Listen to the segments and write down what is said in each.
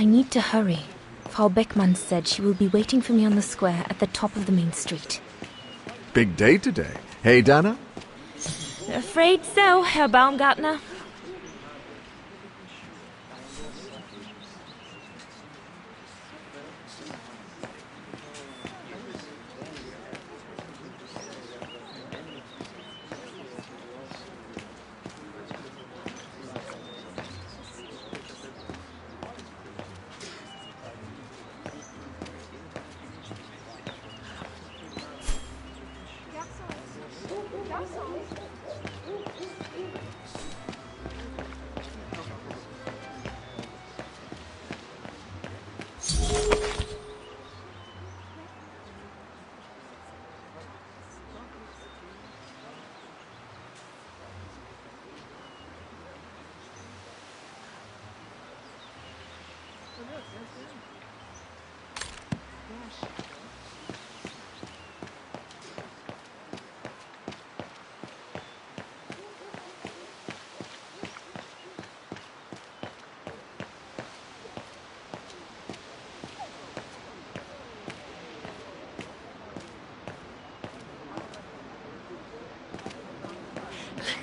I need to hurry. Frau Beckmann said she will be waiting for me on the square at the top of the main street. Big day today. Hey, Dana? Afraid so, Herr Baumgartner.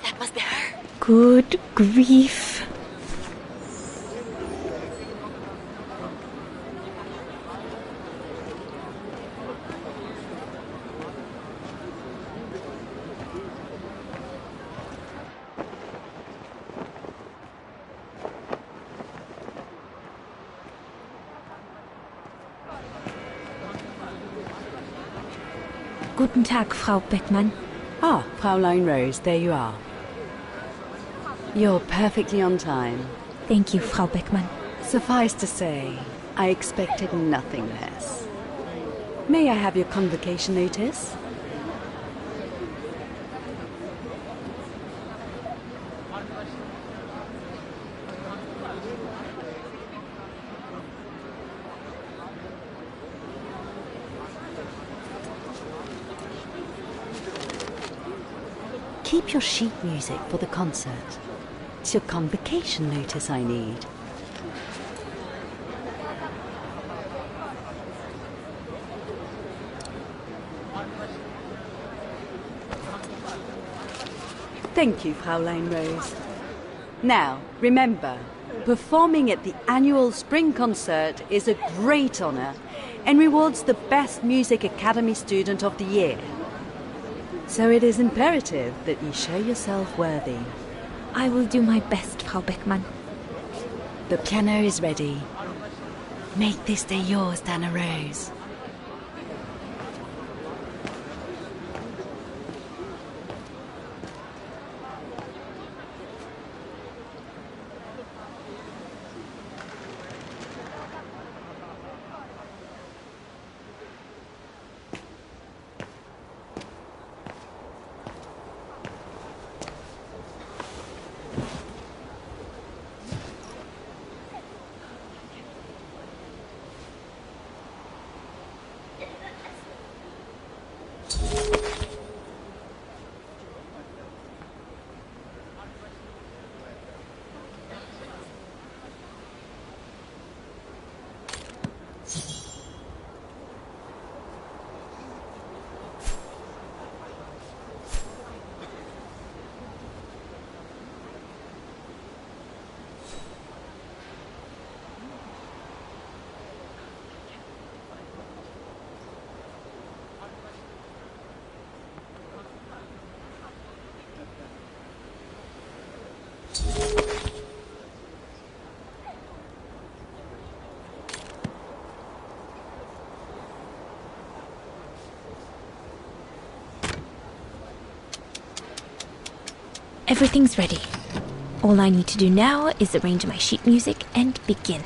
That must be her. Good grief. Guten Tag, Frau Beckmann. Ah, Fräulein Rose, there you are. You're perfectly on time. Thank you, Frau Beckmann. Suffice to say, I expected nothing less. May I have your convocation notice? Keep your sheet music for the concert. It's your convocation notice I need. Thank you, Fräulein Rose. Now, remember, performing at the annual spring concert is a great honor and rewards the best Music Academy student of the year. So it is imperative that you show yourself worthy. I will do my best, Frau Beckmann. The piano is ready. Make this day yours, Dana Rose. Everything's ready. All I need to do now is arrange my sheet music and begin.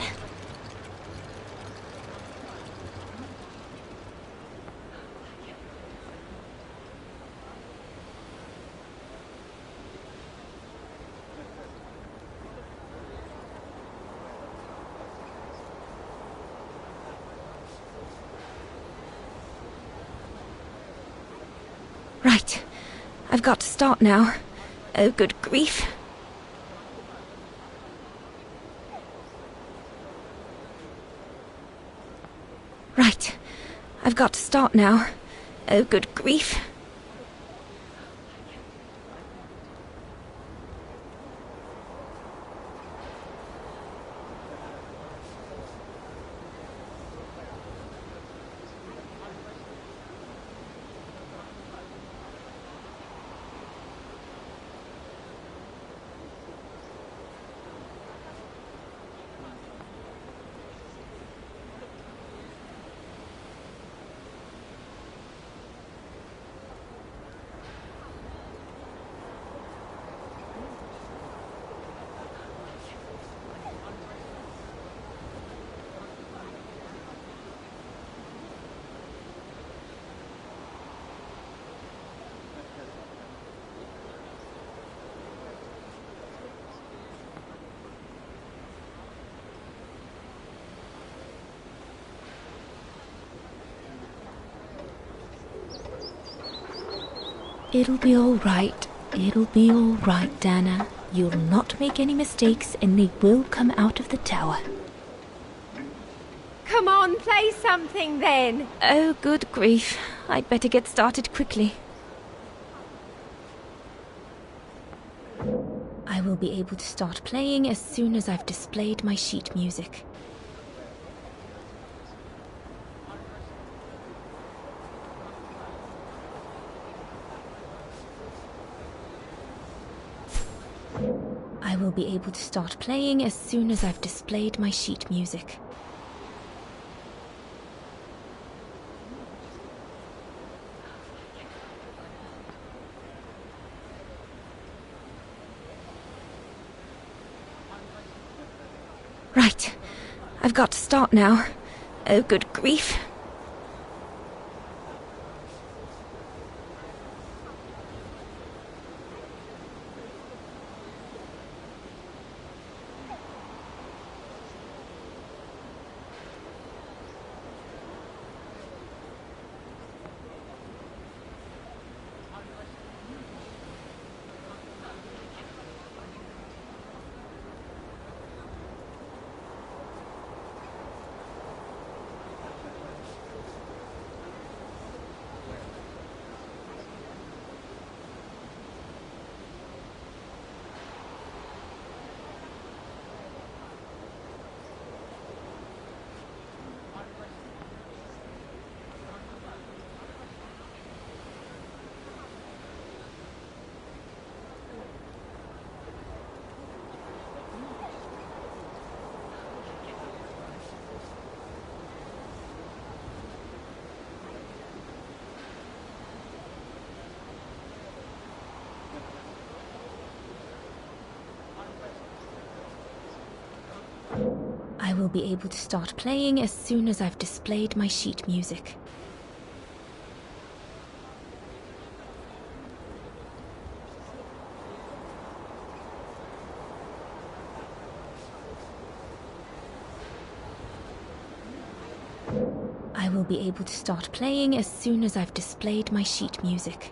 Right. I've got to start now. Oh, good grief. Right. I've got to start now. Oh, good grief. It'll be all right. It'll be all right, Dana. You'll not make any mistakes and they will come out of the tower. Come on, play something then. Oh, good grief. I'd better get started quickly. I will be able to start playing as soon as I've displayed my sheet music. I will be able to start playing as soon as I've displayed my sheet music. Right. I've got to start now. Oh, good grief. I will be able to start playing as soon as I've displayed my sheet music. I will be able to start playing as soon as I've displayed my sheet music.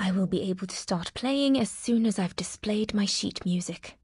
I will be able to start playing as soon as I've displayed my sheet music.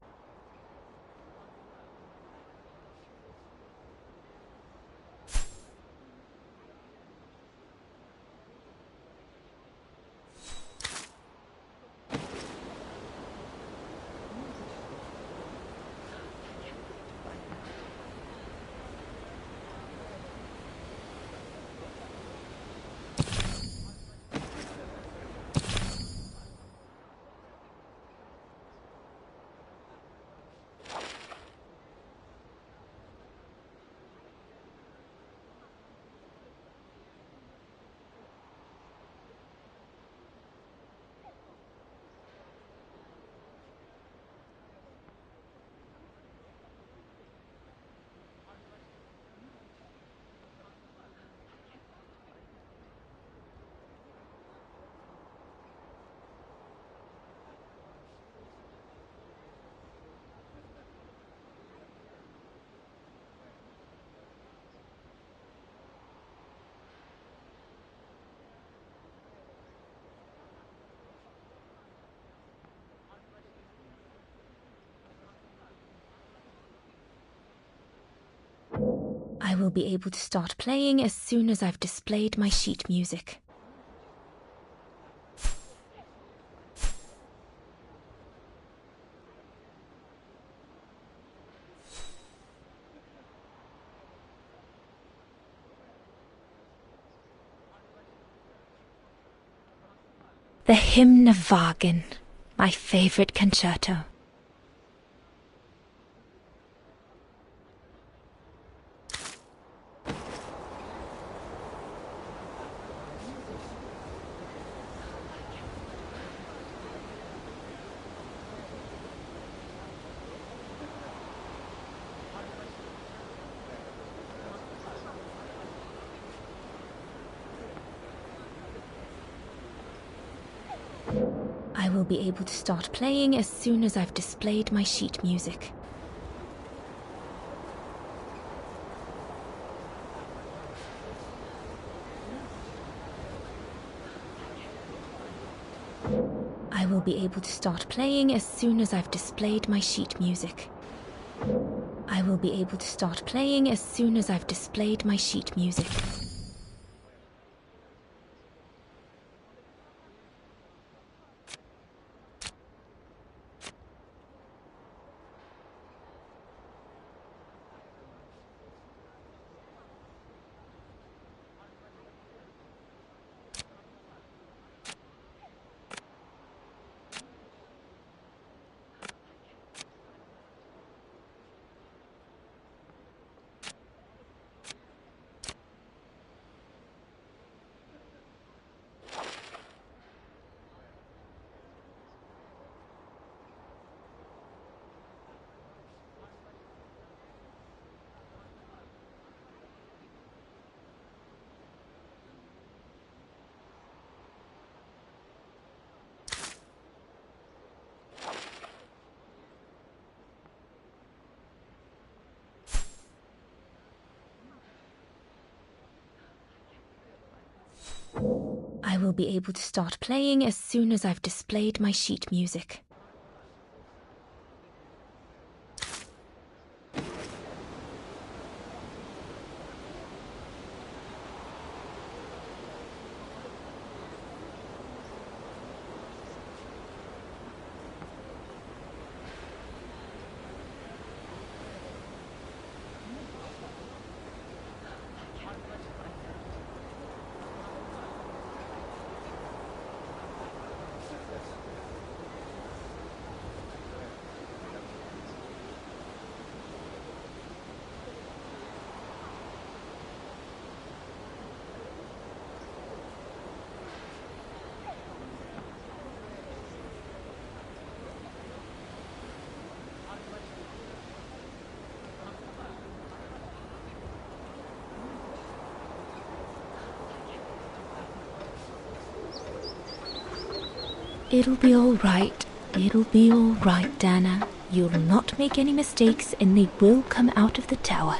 I will be able to start playing as soon as I've displayed my sheet music. The Hymn of Wagen, my favorite concerto. I will be able to start playing as soon as I've displayed my sheet music. I will be able to start playing as soon as I've displayed my sheet music. I will be able to start playing as soon as I've displayed my sheet music. I will be able to start playing as soon as I've displayed my sheet music. It'll be all right. It'll be all right, Dana. You'll not make any mistakes and they will come out of the tower.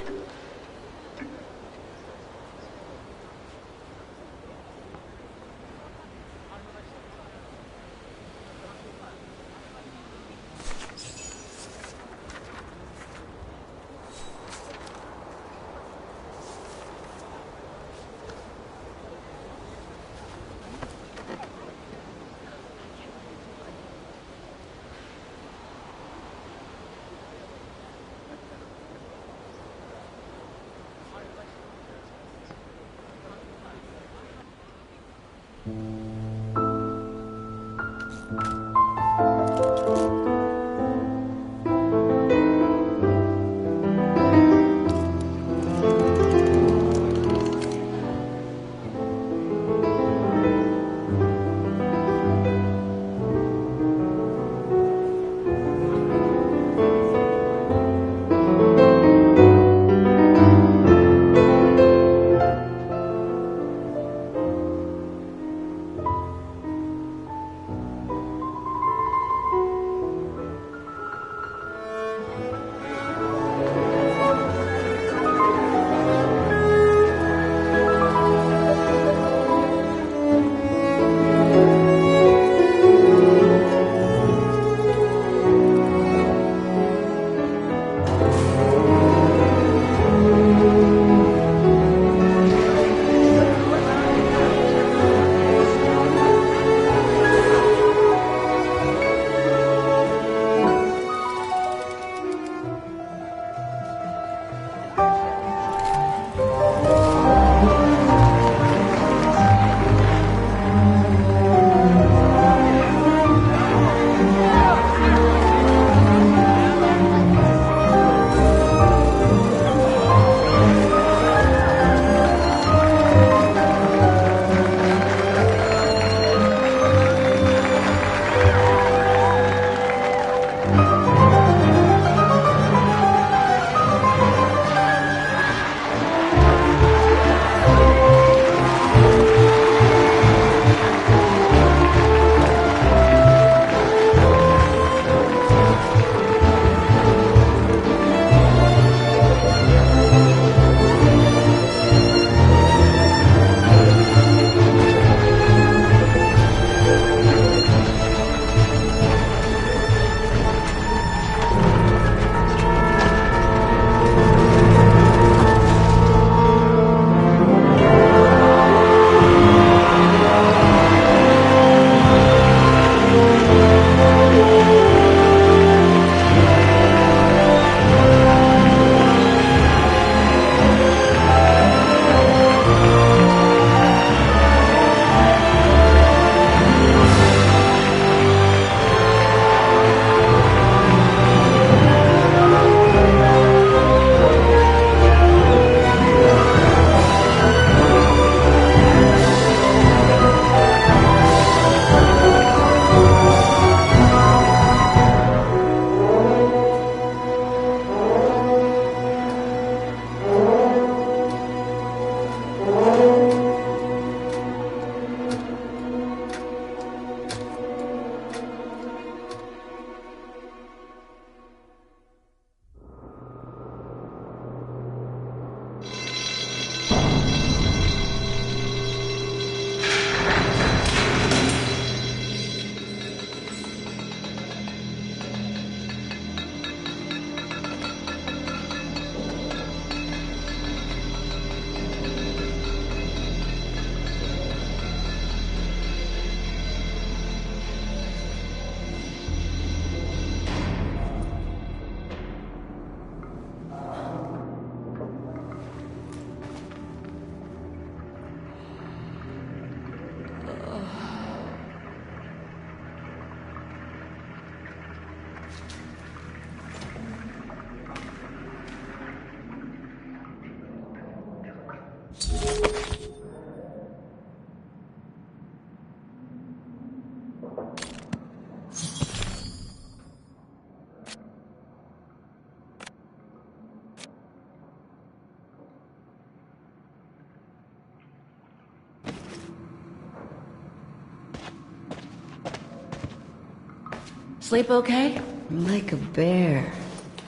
Sleep okay? Like a bear.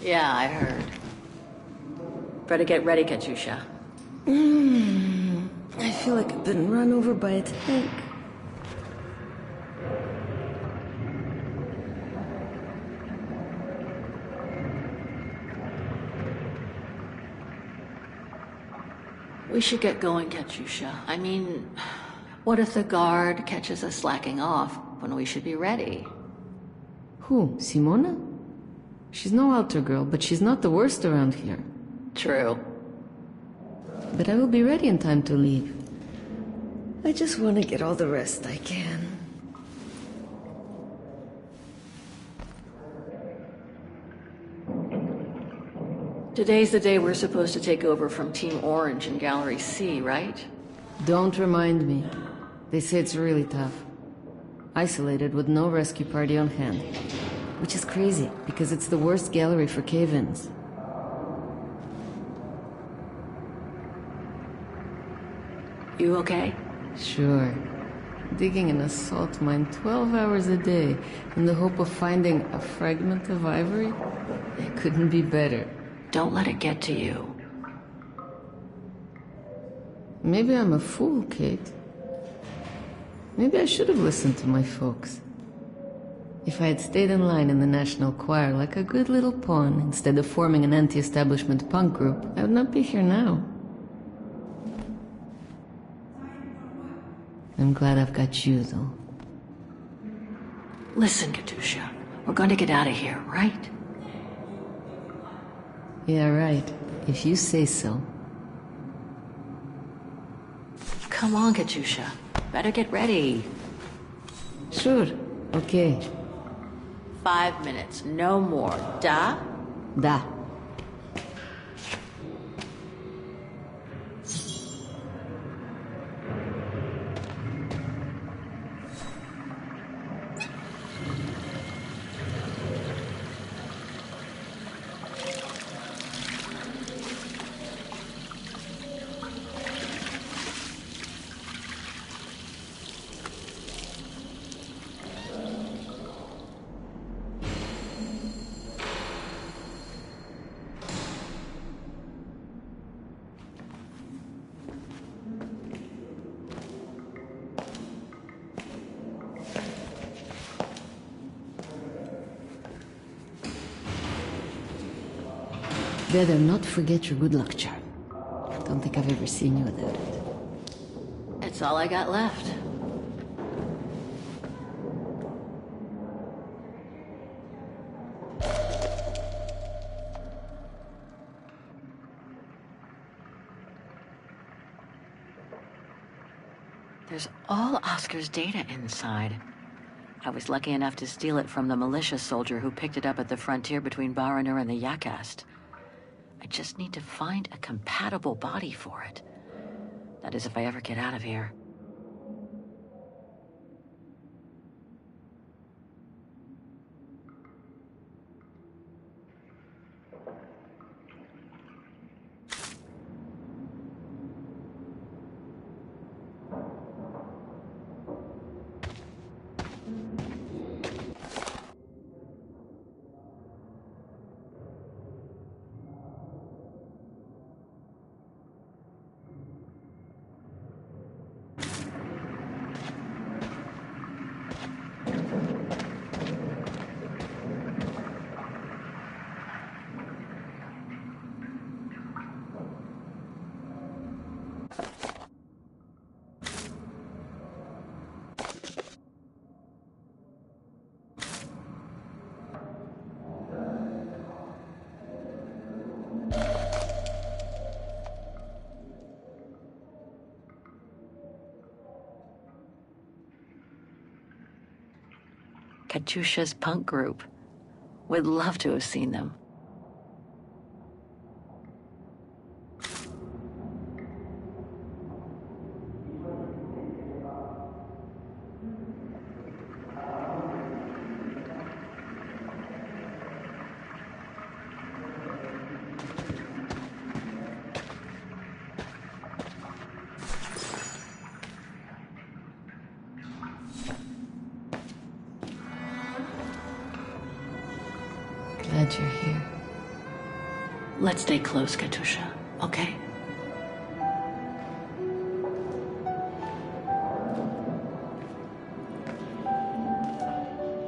Yeah, I heard. Better get ready, Katusha. I feel like I've been run over by a tank. We should get going, Katusha. I mean, what if the guard catches us slacking off when we should be ready? Who, Simona? She's no altar girl, but she's not the worst around here. True. But I will be ready in time to leave. I just want to get all the rest I can. Today's the day we're supposed to take over from Team Orange in Gallery C, right? Don't remind me. They say it's really tough. Isolated with no rescue party on hand. Which is crazy, because it's the worst gallery for cave-ins. You okay? Sure. Digging an assault mine 12 hours a day in the hope of finding a fragment of ivory? It couldn't be better. Don't let it get to you. Maybe I'm a fool, Kate. Maybe I should have listened to my folks. If I had stayed in line in the National Choir like a good little pawn instead of forming an anti-establishment punk group, I would not be here now. I'm glad I've got you, though. Listen, Katusha. We're going to get out of here, right? Yeah, right. If you say so. Come on, Katusha. Better get ready. Sure. Okay. 5 minutes, no more. Da? Da. Better not forget your good luck charm. Don't think I've ever seen you without it. It's all I got left. There's all Oscar's data inside. I was lucky enough to steal it from the militia soldier who picked it up at the frontier between Baranur and the Yakast. I just need to find a compatible body for it. That is, if I ever get out of here. Katyusha's punk group. Would love to have seen them. Glad you're here. Let's stay close, Katyusha, okay?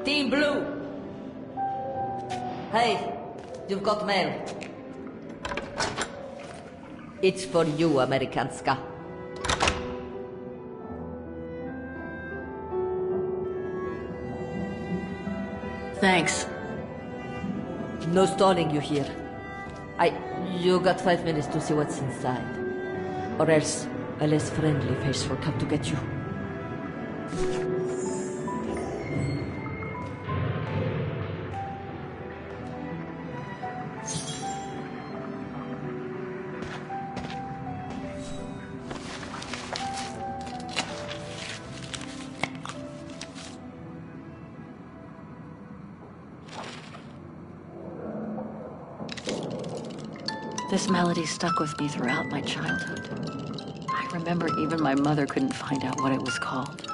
Team Blue! Hey, you've got mail. It's for you, Amerikanska. Thanks. No stalling you here. You got 5 minutes to see what's inside. Or else a less friendly face will come to get you. This melody stuck with me throughout my childhood. I remember even my mother couldn't find out what it was called.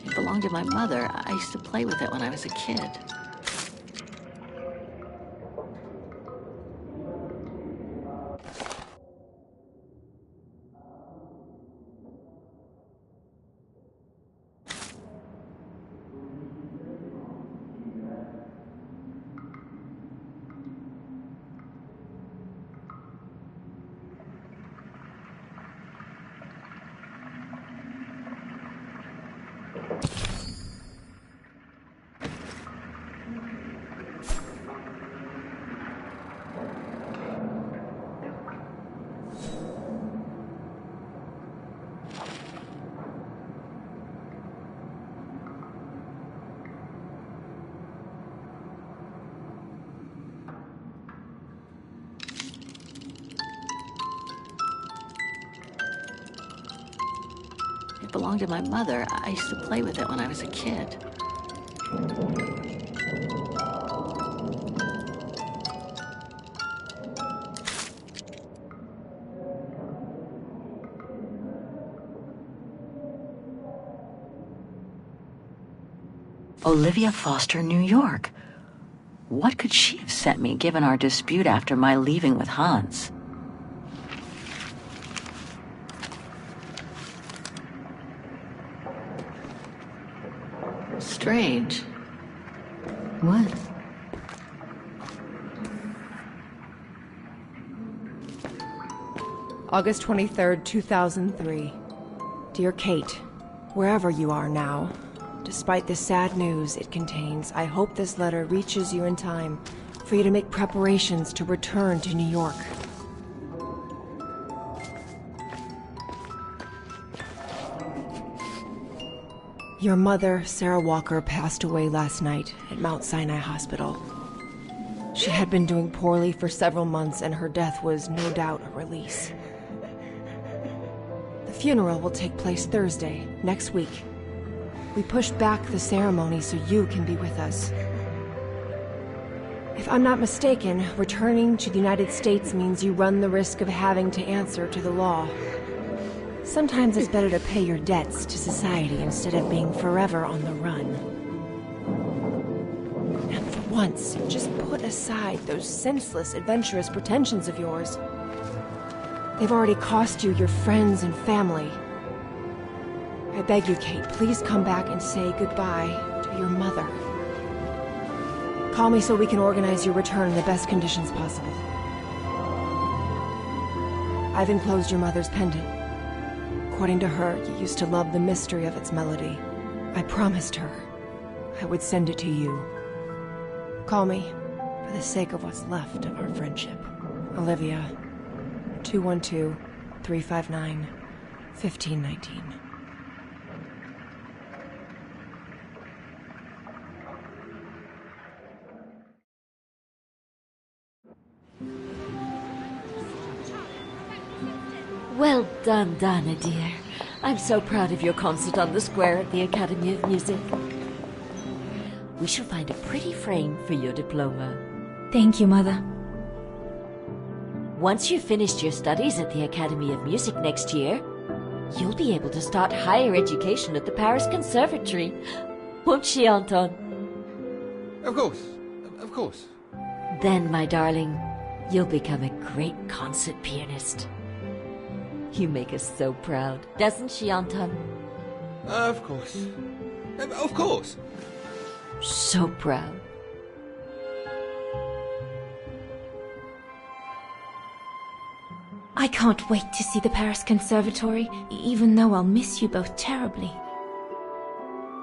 It belonged to my mother. I used to play with it when I was a kid. It belonged to my mother. I used to play with it when I was a kid. Olivia Foster, New York. What could she have sent me, given our dispute after my leaving with Hans? Strange. What? August 23rd, 2003. Dear Kate, wherever you are now, despite the sad news it contains, I hope this letter reaches you in time for you to make preparations to return to New York. Your mother, Sarah Walker, passed away last night at Mount Sinai Hospital. She had been doing poorly for several months, and her death was no doubt a release. The funeral will take place Thursday, next week. We pushed back the ceremony so you can be with us. If I'm not mistaken, returning to the United States means you run the risk of having to answer to the law. Sometimes it's better to pay your debts to society instead of being forever on the run. And for once, just put aside those senseless, adventurous pretensions of yours. They've already cost you your friends and family. I beg you, Kate, please come back and say goodbye to your mother. Call me so we can organize your return in the best conditions possible. I've enclosed your mother's pendant. According to her, you used to love the mystery of its melody. I promised her I would send it to you. Call me for the sake of what's left of our friendship. Olivia, 212-359-1519. Well done, Dana, dear. I'm so proud of your concert on the square at the Academy of Music. We shall find a pretty frame for your diploma. Thank you, Mother. Once you've finished your studies at the Academy of Music next year, you'll be able to start higher education at the Paris Conservatory. Won't she, Anton? Of course. Of course. Then, my darling, you'll become a great concert pianist. You make us so proud, doesn't she, Anton? Of course. Of course. So proud. I can't wait to see the Paris Conservatory, even though I'll miss you both terribly.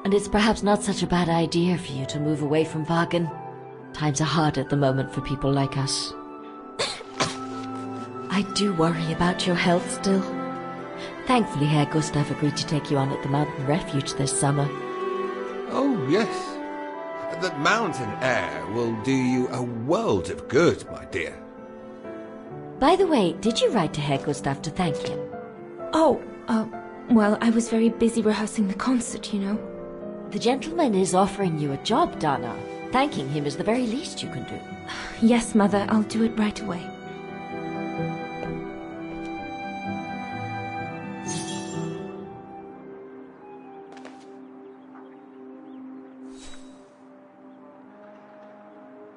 And it's perhaps not such a bad idea for you to move away from Wagen. Times are hard at the moment for people like us. I do worry about your health still. Thankfully, Herr Gustav agreed to take you on at the mountain refuge this summer. Oh, yes. The mountain air will do you a world of good, my dear. By the way, did you write to Herr Gustav to thank him? Oh, well, I was very busy rehearsing the concert, you know. The gentleman is offering you a job, Dana. Thanking him is the very least you can do. Yes, Mother, I'll do it right away.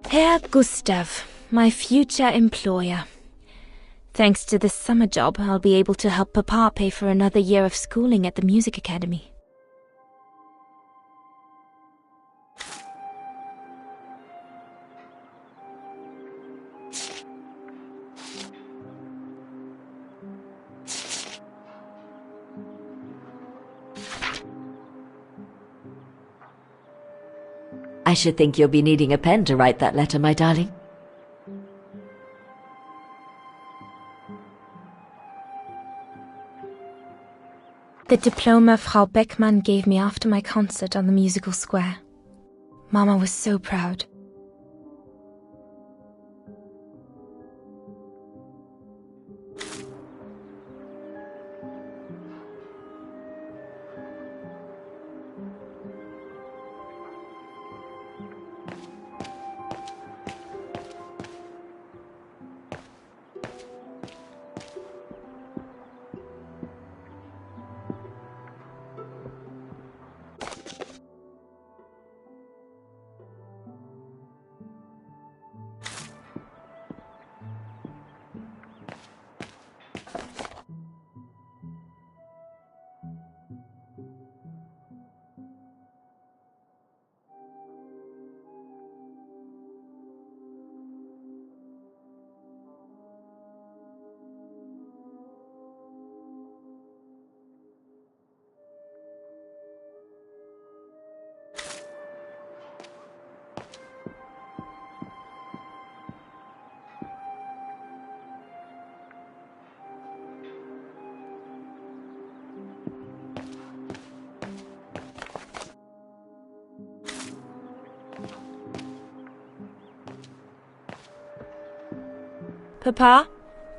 Herr Gustav, my future employer. Thanks to this summer job, I'll be able to help Papa pay for another year of schooling at the music academy. I should think you'll be needing a pen to write that letter, my darling. The diploma Frau Beckmann gave me after my concert on the musical square. Mama was so proud. Papa,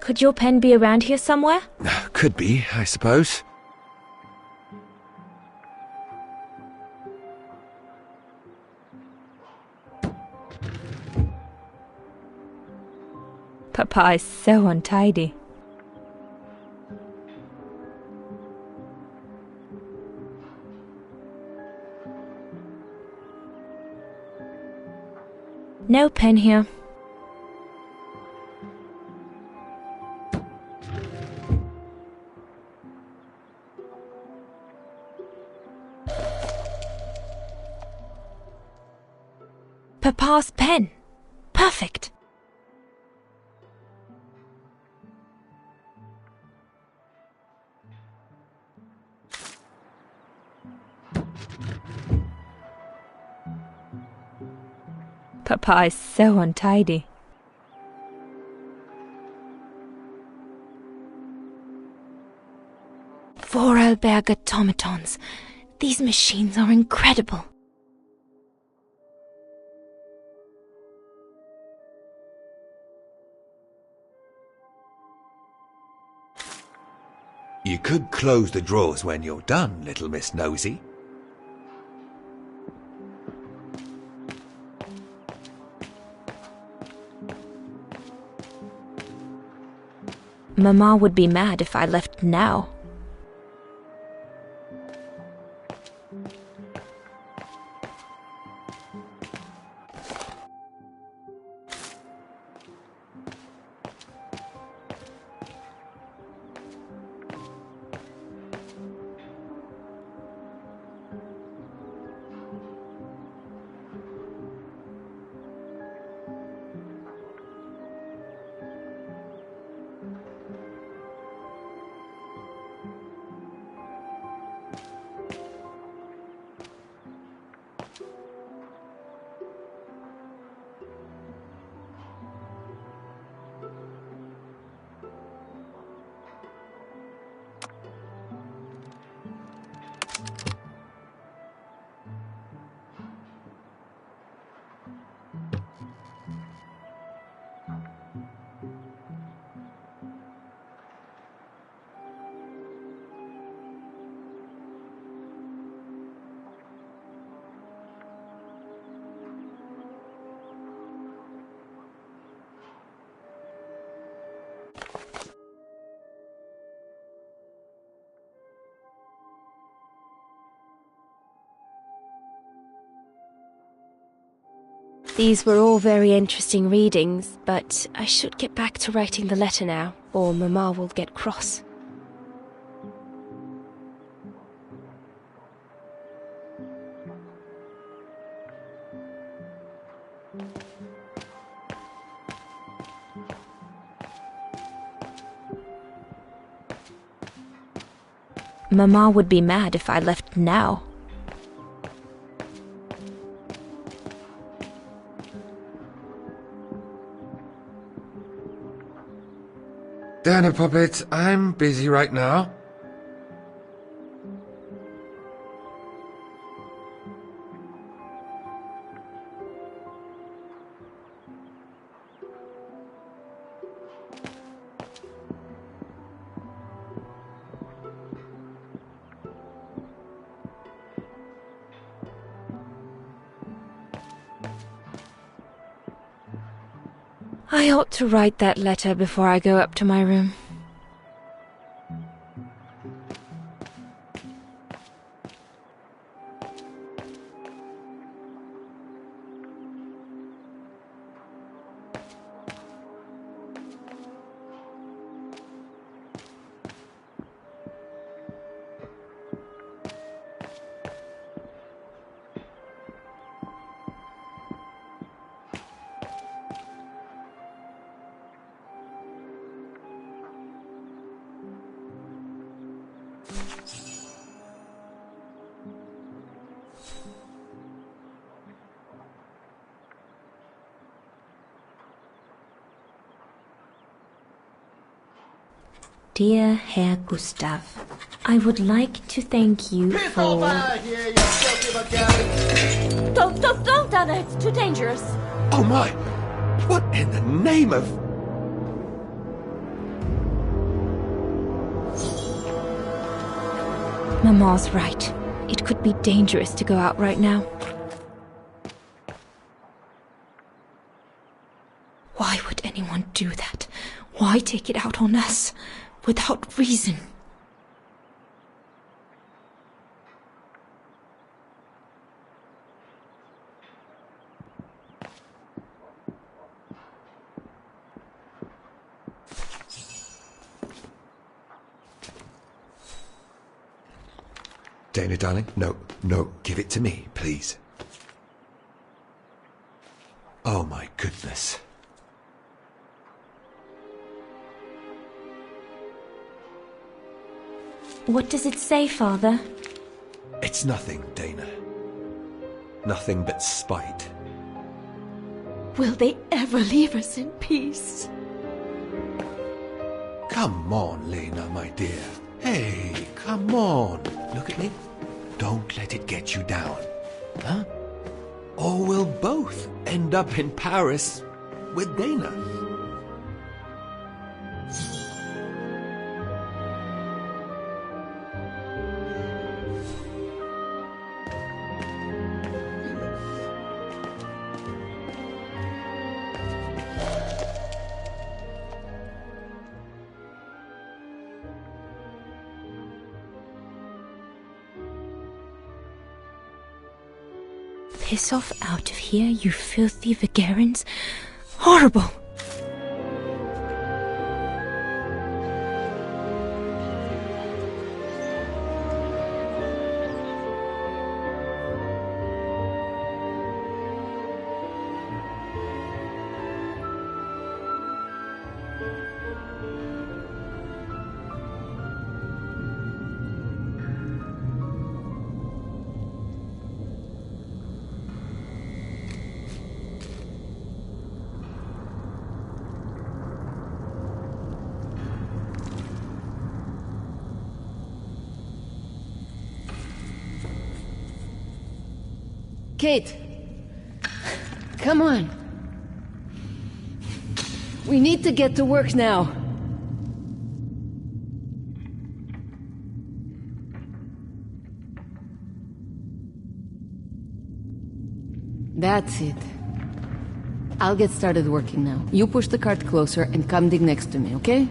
could your pen be around here somewhere? Could be, I suppose. Papa is so untidy. No pen here. Papa's pen. Perfect. Papa is so untidy. Vorarlberg automatons. These machines are incredible. You could close the drawers when you're done, little Miss Nosy. Mama would be mad if I left now. These were all very interesting readings, but I should get back to writing the letter now, or Mama will get cross. Mama would be mad if I left now. Dinner, Puppet. I'm busy right now. I ought to write that letter before I go up to my room. Dear Herr Gustav, I would like to thank you for... Don't, Anna, it's too dangerous. Oh my! What in the name of... Mama's right. It could be dangerous to go out right now. Why would anyone do that? Why take it out on us? Without reason. Dana, darling, no, give it to me, please. Oh my goodness. What does it say, Father? It's nothing, Dana. Nothing but spite. Will they ever leave us in peace? Come on, Lena, my dear. Hey, come on. Look at me. Don't let it get you down. Huh? Or we'll both end up in Paris with Dana. Piss off out of here, you filthy Vagarans. Horrible! Kate! Come on! We need to get to work now! That's it. I'll get started working now. You push the cart closer and come dig next to me, okay?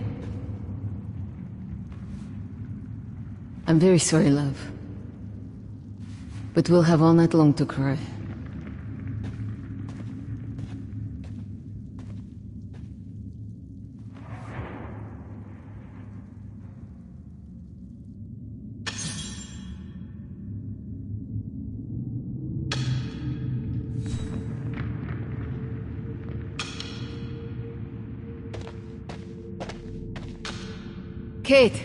I'm very sorry, love. But we'll have all night long to cry. Kate!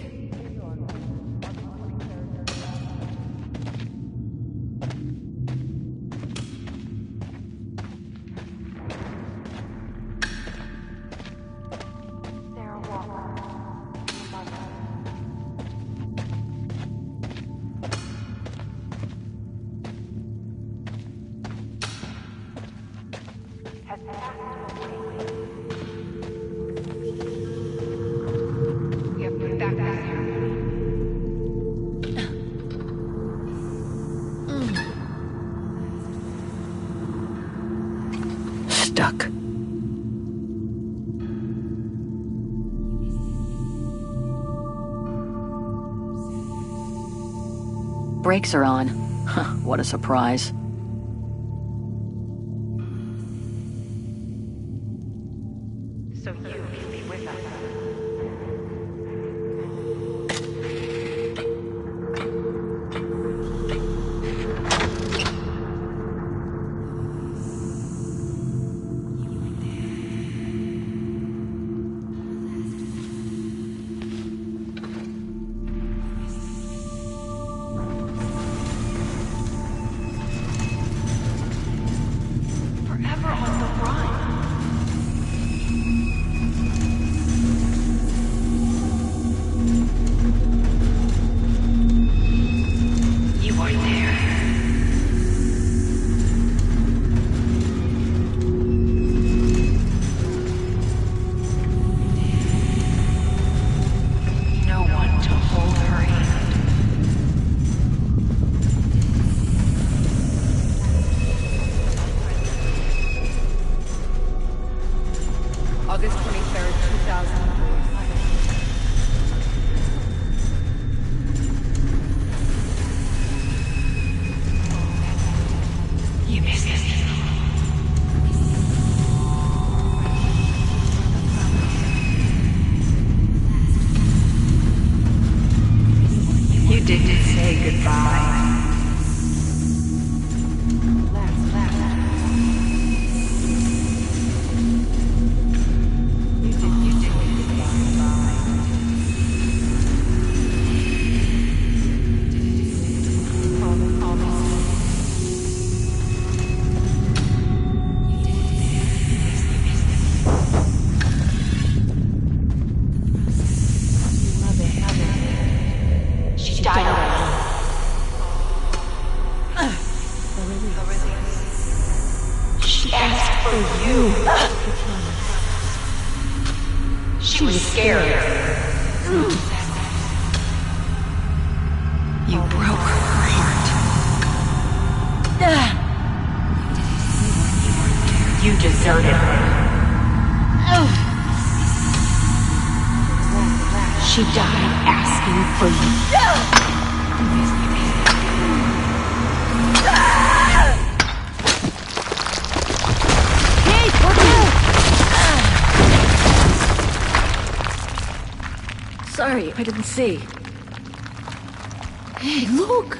Stuck. Brakes are on. Huh, what a surprise. So you can be with us. Forever on the run. for you. She was scared. You broke her heart. You deserted her. She died asking for you. Sorry, I didn't see. Hey, look!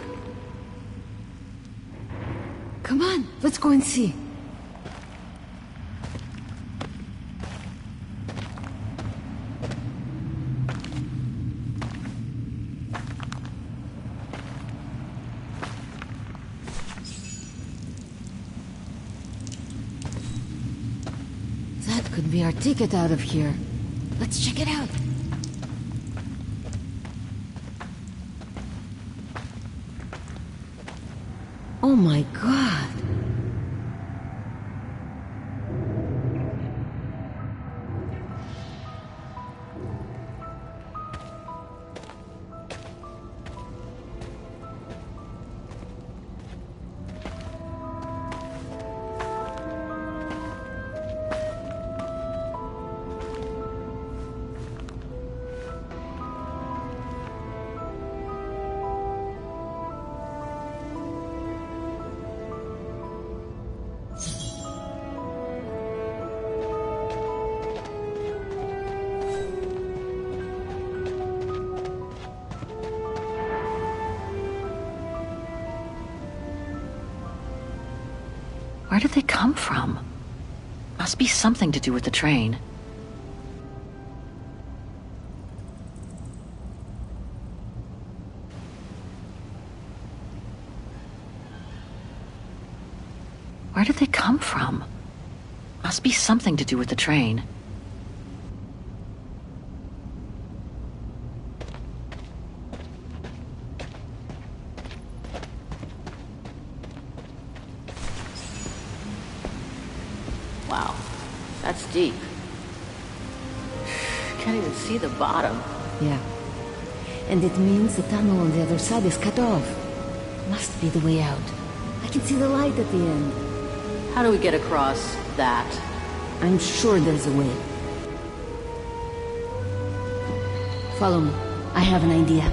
Come on, let's go and see. That could be our ticket out of here. Let's check it out. Oh my God! Where did they come from? Must be something to do with the train. Where did they come from? Must be something to do with the train. Wow, that's deep. Can't even see the bottom. Yeah. And it means the tunnel on the other side is cut off. Must be the way out. I can see the light at the end. How do we get across that? I'm sure there's a way. Follow me. I have an idea.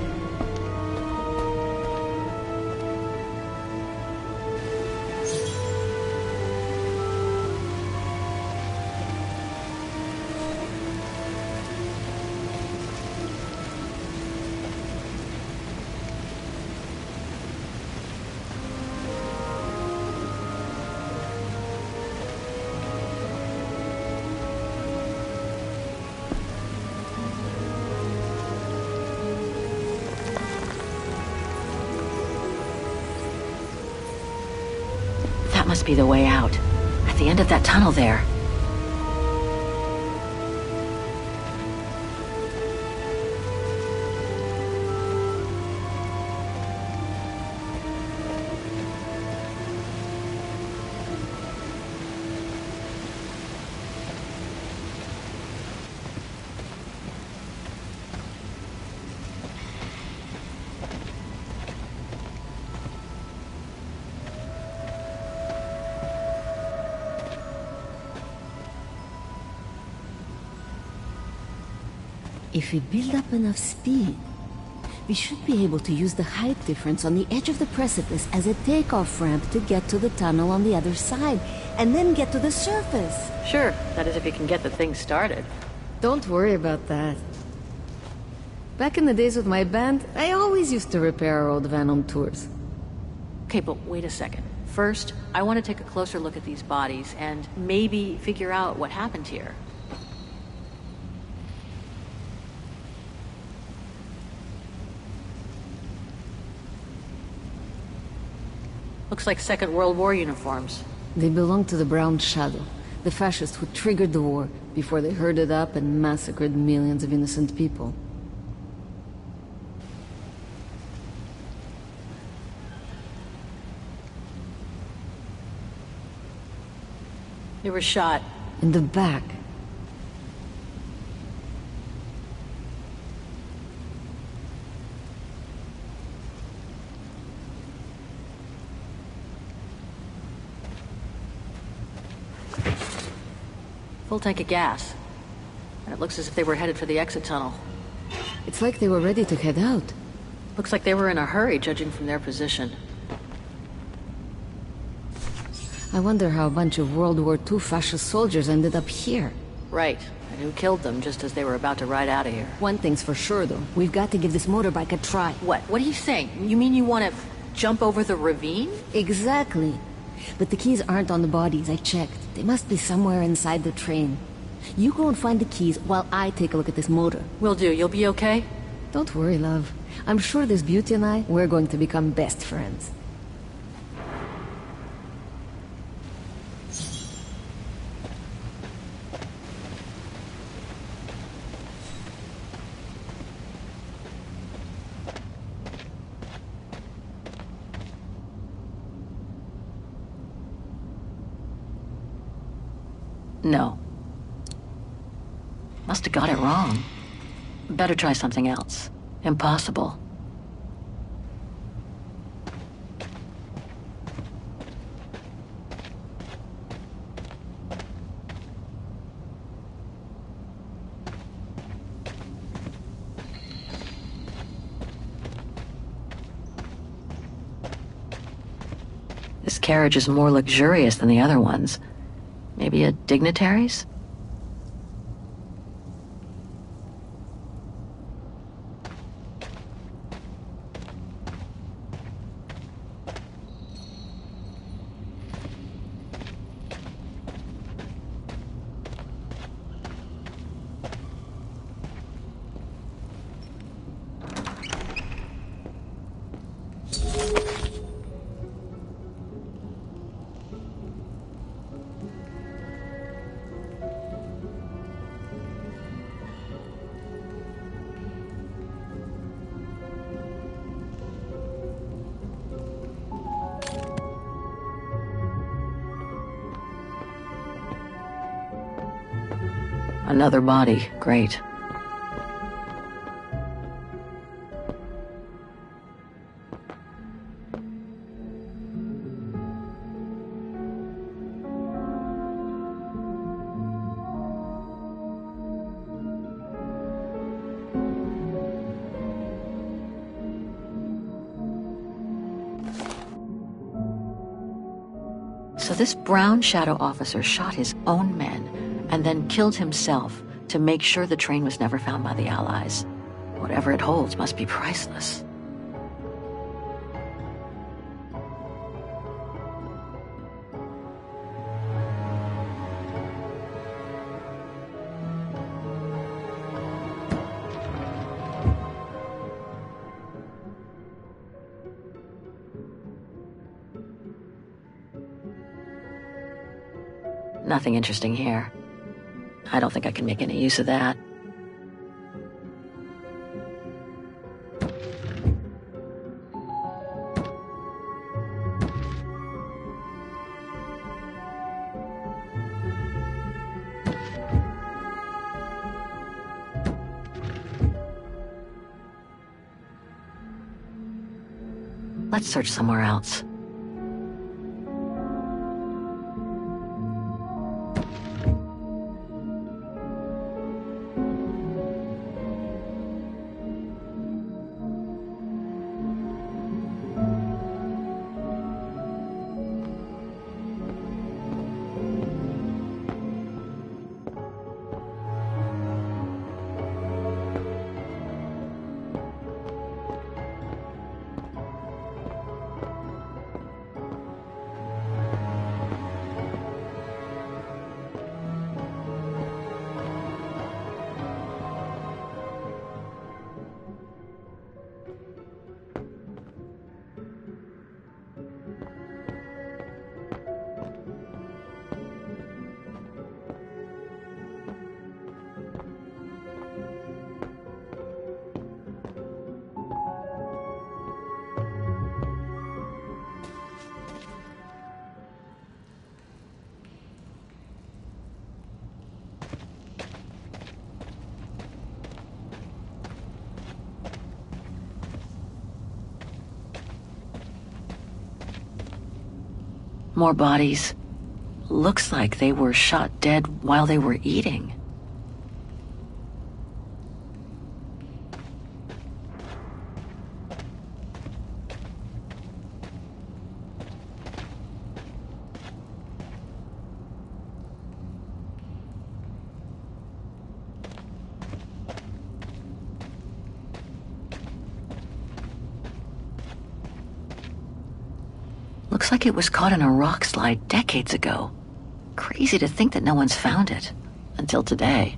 That must be the way out. At the end of that tunnel there. If we build up enough speed, we should be able to use the height difference on the edge of the precipice as a takeoff ramp to get to the tunnel on the other side, and then get to the surface. Sure, that is if you can get the thing started. Don't worry about that. Back in the days with my band, I always used to repair our old van on tours. Okay, but wait a second. First, I want to take a closer look at these bodies and maybe figure out what happened here. Looks like Second World War uniforms. They belong to the Brown Shadow, the fascists who triggered the war before they herded up and massacred millions of innocent people. You were shot. In the back. Full tank of gas. And it looks as if they were headed for the exit tunnel. It's like they were ready to head out. Looks like they were in a hurry, judging from their position. I wonder how a bunch of World War II fascist soldiers ended up here. Right. And who killed them just as they were about to ride out of here. One thing's for sure, though. We've got to give this motorbike a try. What? What do you think? You mean you want to jump over the ravine? Exactly. But the keys aren't on the bodies, I checked. They must be somewhere inside the train. You go and find the keys while I take a look at this motor. Will do. You'll be okay? Don't worry, love. I'm sure this beauty and I, we're going to become best friends. No. Must have got it wrong. Better try something else. Impossible. This carriage is more luxurious than the other ones. Maybe a dignitary's? Another body. Great. So this brown shadow officer shot his own men and then killed himself to make sure the train was never found by the Allies. Whatever it holds must be priceless. Nothing interesting here. I don't think I can make any use of that. Let's search somewhere else. More bodies. Looks like they were shot dead while they were eating. Looks like it was caught in a rock slide decades ago. Crazy to think that no one's found it. Until today.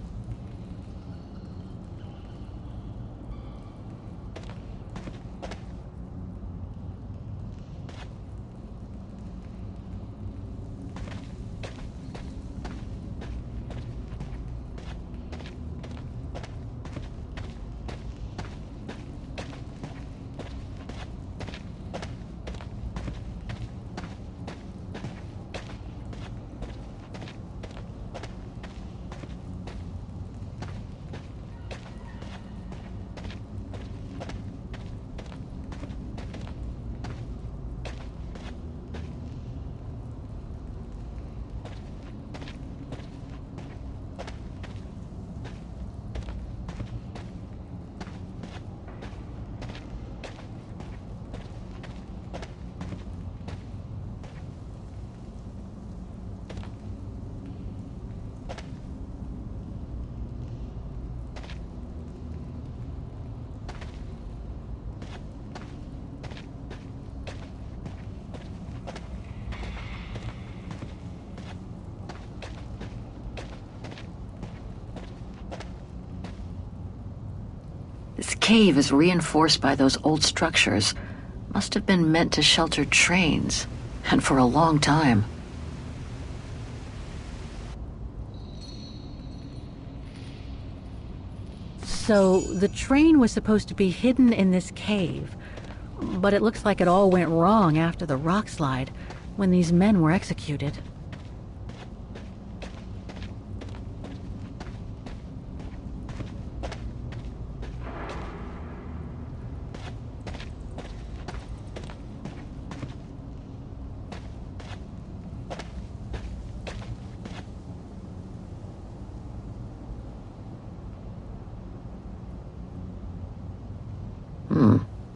This cave is reinforced by those old structures. Must have been meant to shelter trains, and for a long time. So, the train was supposed to be hidden in this cave, but it looks like it all went wrong after the rock slide, when these men were executed.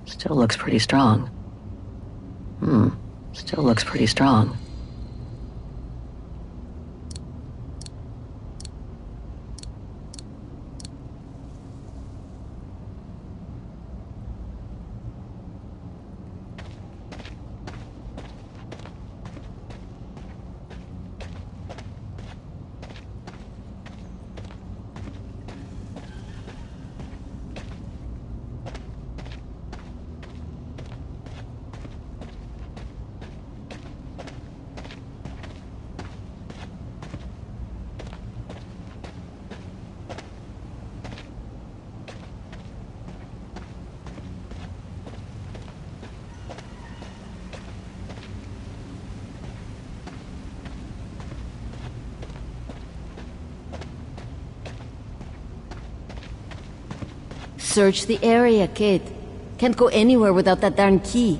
Still looks pretty strong. Still looks pretty strong. Search the area, kid. Can't go anywhere without that darn key.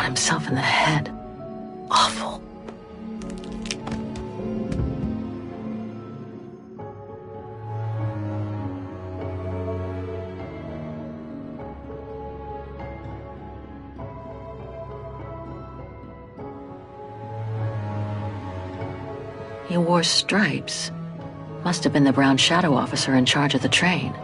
shot himself in the head. Awful. He wore stripes. Must have been the brown shadow officer in charge of the train.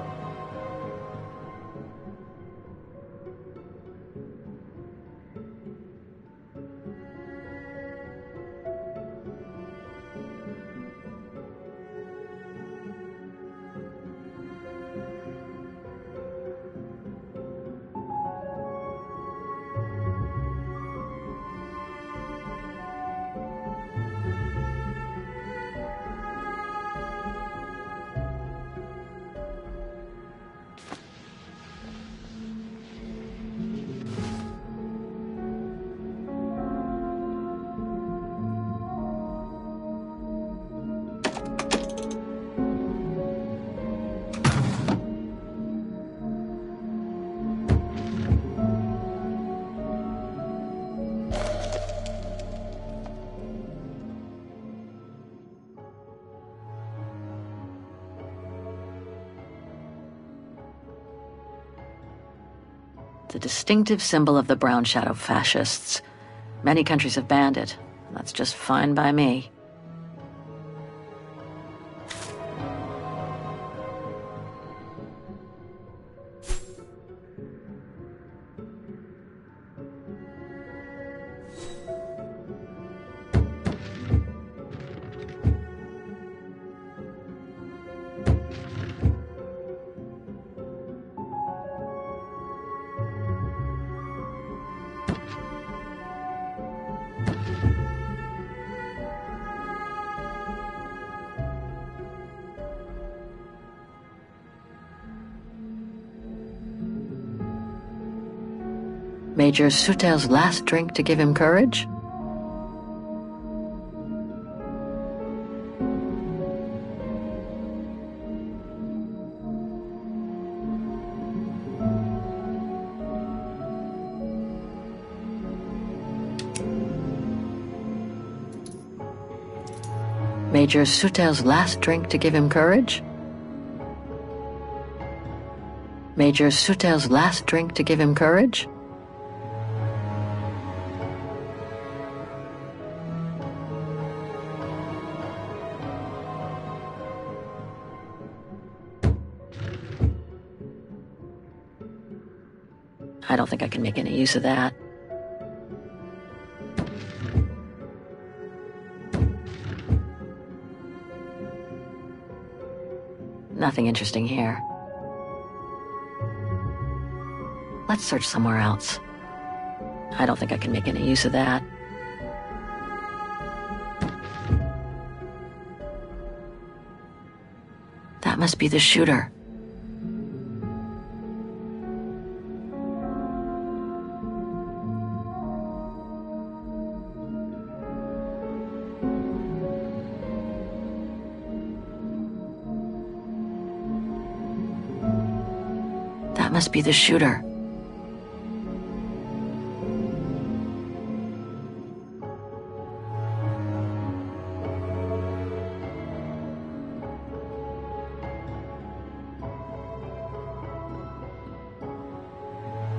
The distinctive symbol of the brown shadow fascists. Many countries have banned it. That's just fine by me. Major Sutel's last drink to give him courage? Major Sutel's last drink to give him courage? Major Sutel's last drink to give him courage? I don't think I can make any use of that. Nothing interesting here. Let's search somewhere else. I don't think I can make any use of that. That must be the shooter. That must be the shooter.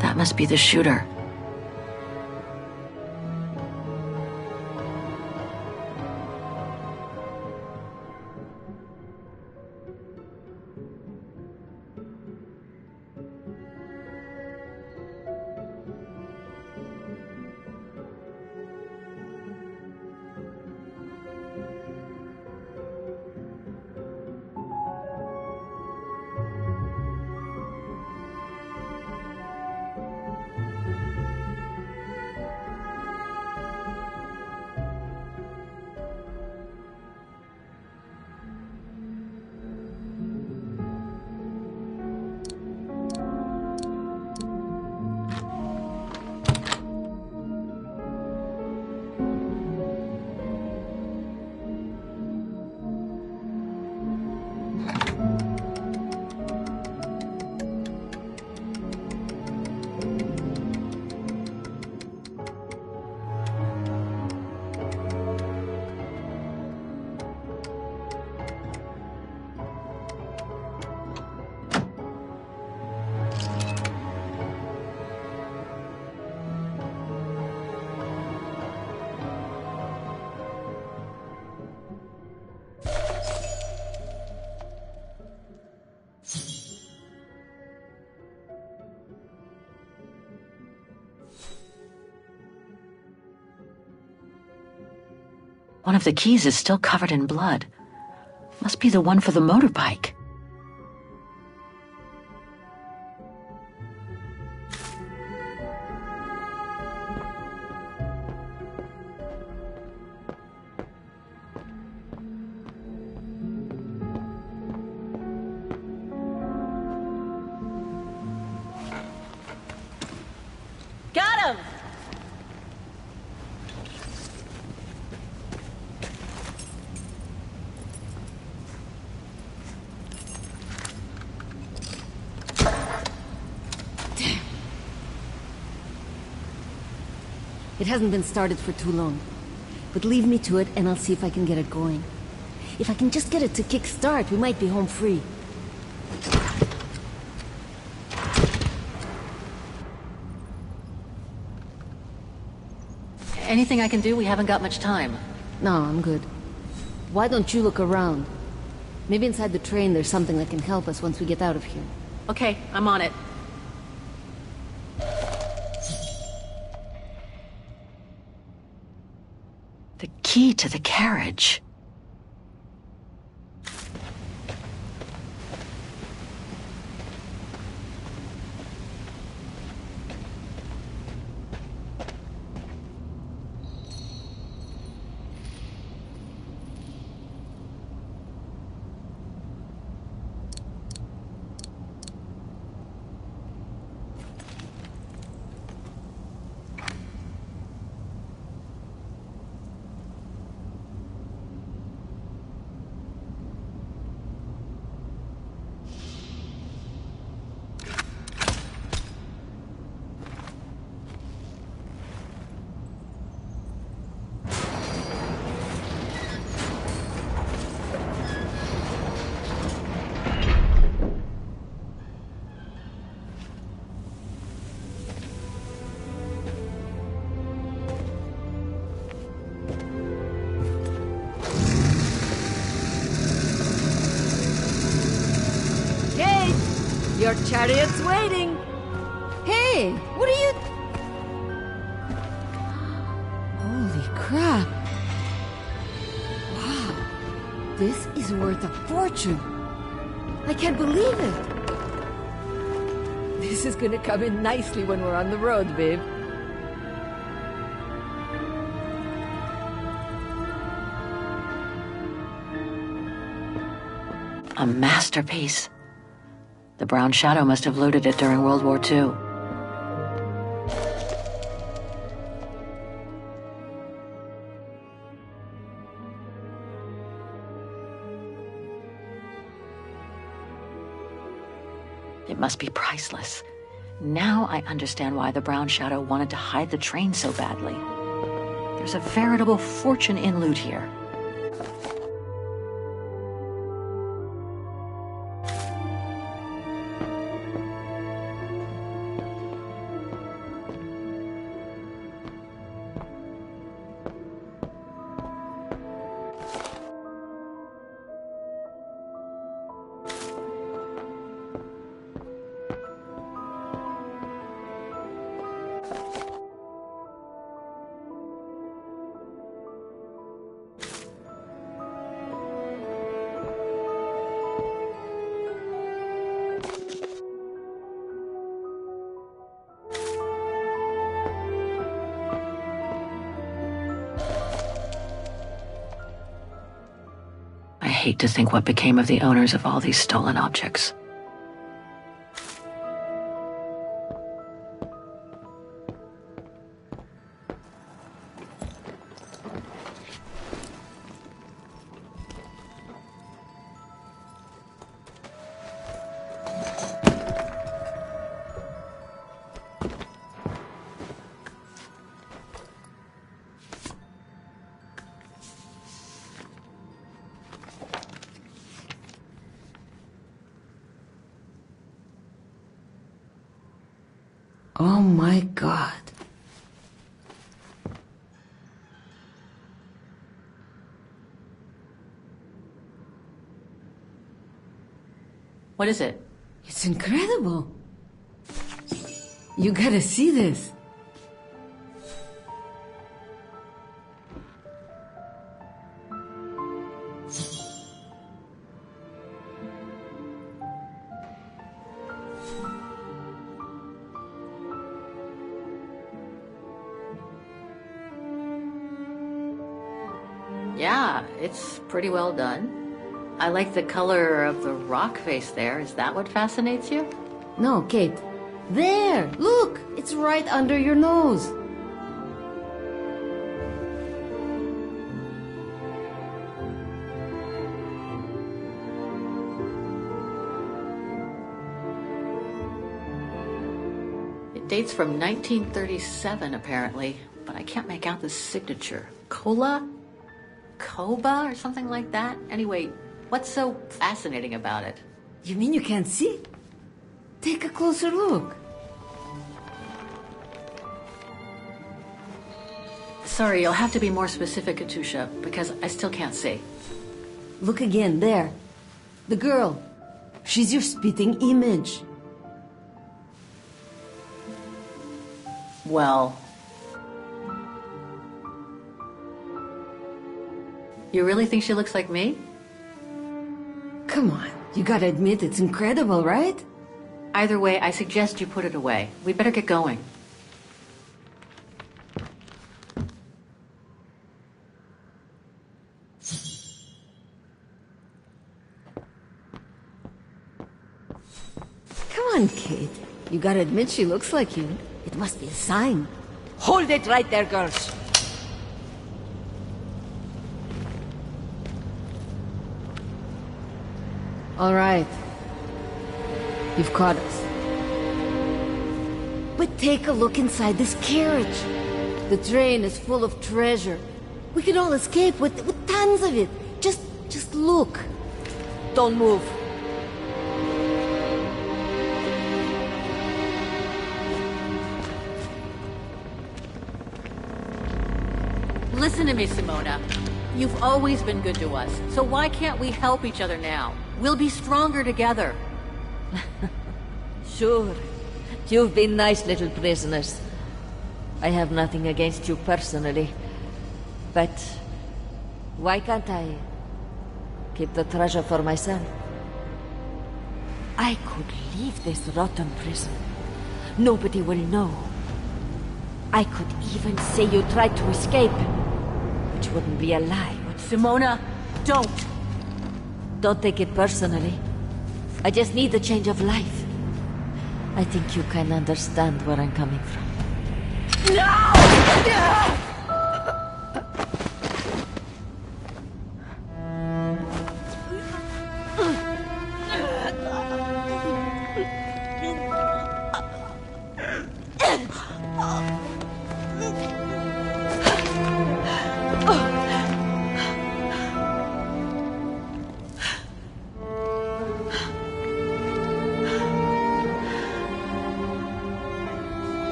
That must be the shooter. One of the keys is still covered in blood. Must be the one for the motorbike. Got him! It hasn't been started for too long. But leave me to it and I'll see if I can get it going. If I can just get it to kick-start, we might be home free. Anything I can do? We haven't got much time. No, I'm good. Why don't you look around? Maybe inside the train there's something that can help us once we get out of here. Okay, I'm on it. The key to the carriage. Your chariot's waiting. Hey, what are you... Holy crap. Wow. This is worth a fortune. I can't believe it. This is gonna come in nicely when we're on the road, babe. A masterpiece. The Brown Shadow must have looted it during World War II. It must be priceless. Now I understand why the Brown Shadow wanted to hide the train so badly. There's a veritable fortune in loot here. I hate to think what became of the owners of all these stolen objects. Oh my God. What is it? It's incredible. You gotta see this. Yeah, it's pretty well done. I like the color of the rock face there. Is that what fascinates you? No, Kate. There! Look! It's right under your nose. It dates from 1937, apparently, but I can't make out the signature. Kola? Koba or something like that? Anyway, what's so fascinating about it? You mean you can't see? Take a closer look. Sorry, you'll have to be more specific, Katusha, because I still can't see. Look again, there. The girl. She's your spitting image. Well... You really think she looks like me? Come on, you gotta admit it's incredible, right? Either way, I suggest you put it away. We'd better get going. Come on, Kate. You gotta admit she looks like you. It must be a sign. Hold it right there, girls. All right. You've caught us. But take a look inside this carriage. The train is full of treasure. We can all escape with tons of it. Just look. Don't move. Listen to me, Simona. You've always been good to us, so why can't we help each other now? We'll be stronger together. Sure. You've been nice little prisoners. I have nothing against you personally. But why can't I keep the treasure for myself? I could leave this rotten prison. Nobody will know. I could even say you tried to escape, which wouldn't be a lie. Simona, don't! Don't take it personally. I just need a change of life. I think you can understand where I'm coming from. No!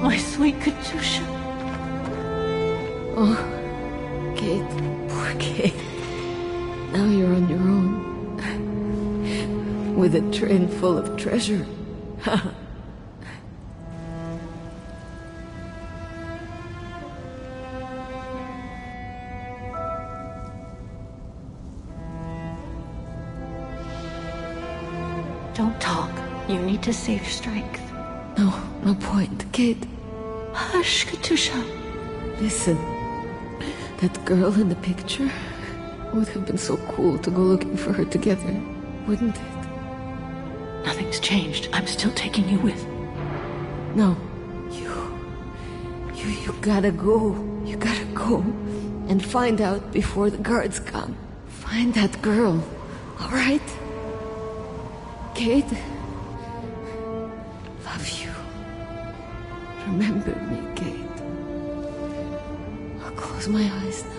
My sweet Katusha. Oh, Kate. Poor Kate. Now you're on your own. With a train full of treasure. Don't talk. You need to save strength. No point, Kate. Hush, Katusha. Listen. That girl in the picture would have been so cool to go looking for her together, wouldn't it? Nothing's changed. I'm still taking you with. No. You gotta go. You gotta go. And find out before the guards come. Find that girl. All right? Kate? Love you. Remember me, Kate. I'll close my eyes now.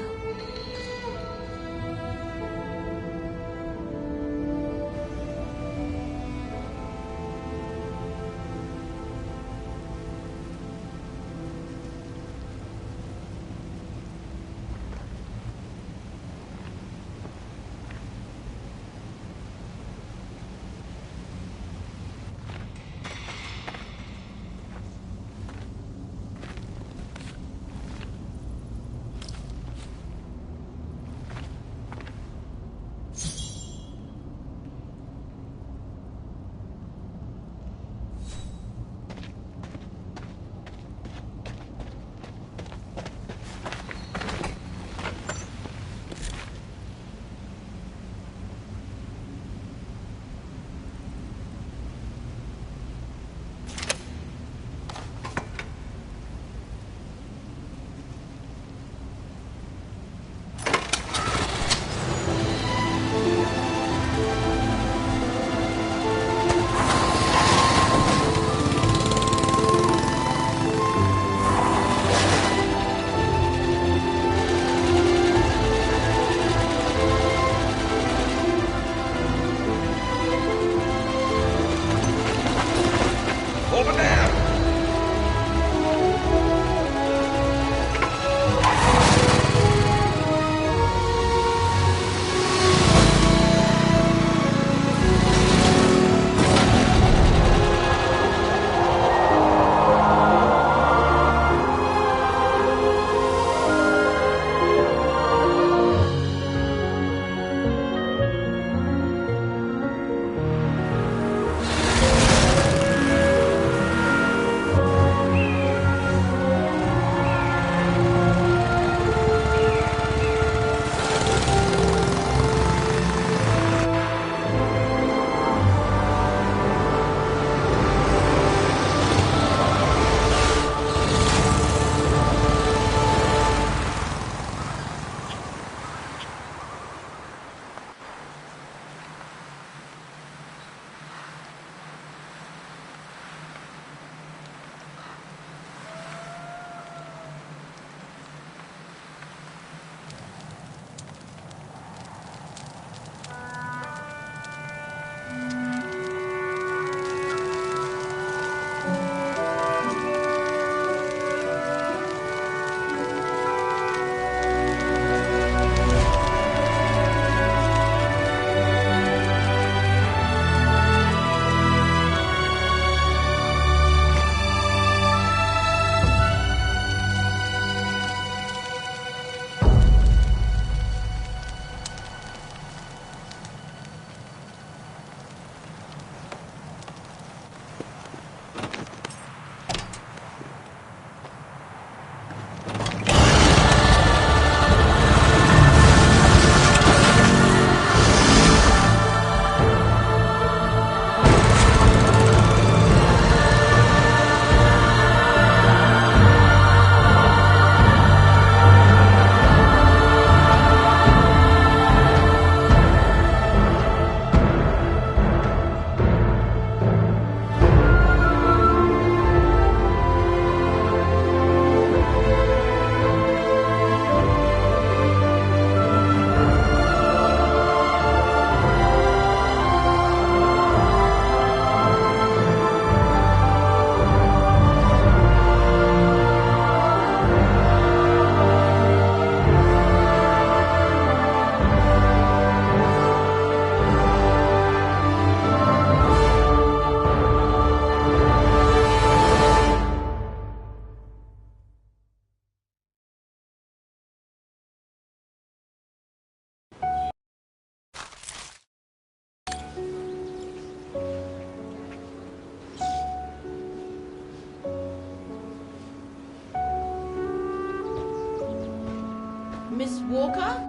Walker?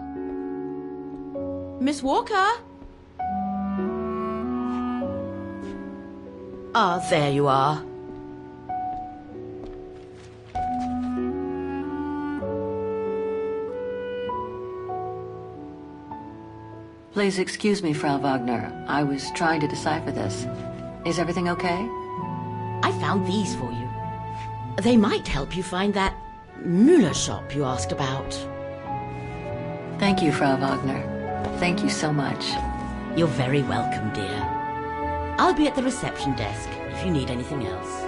Miss Walker? Ah, there you are. Please excuse me, Frau Wagner. I was trying to decipher this. Is everything okay? I found these for you. They might help you find that Müller shop you asked about. Thank you, Frau Wagner. Thank you so much. You're very welcome, dear. I'll be at the reception desk if you need anything else.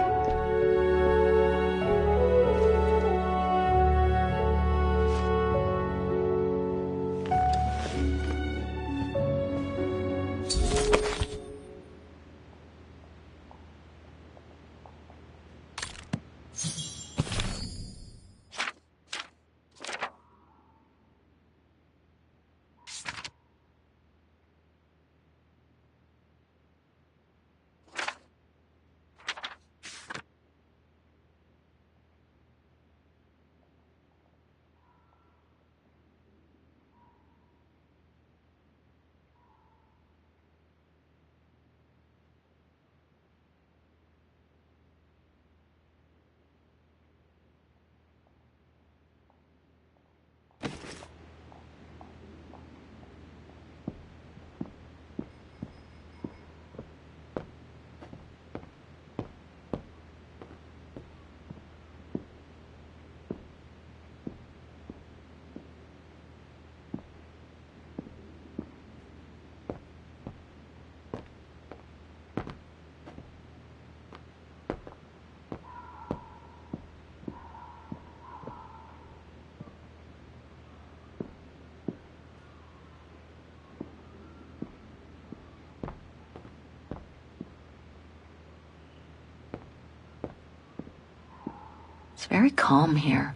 It's very calm here.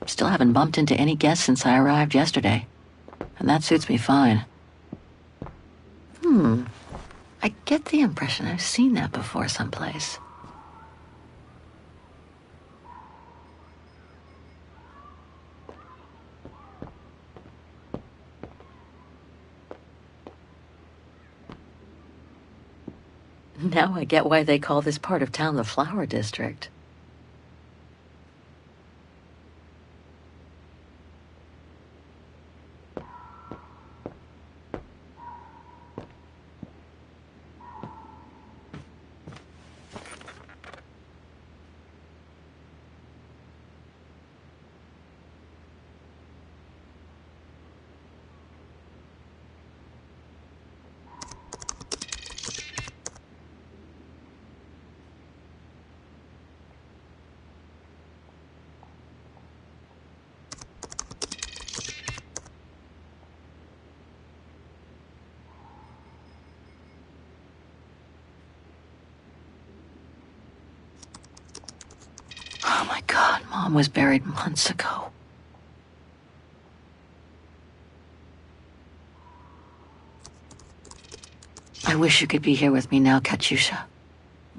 Still haven't bumped into any guests since I arrived yesterday. And that suits me fine. I get the impression I've seen that before someplace. Now I get why they call this part of town the Flower District. Oh my God, Mom was buried months ago. I wish you could be here with me now, Katyusha.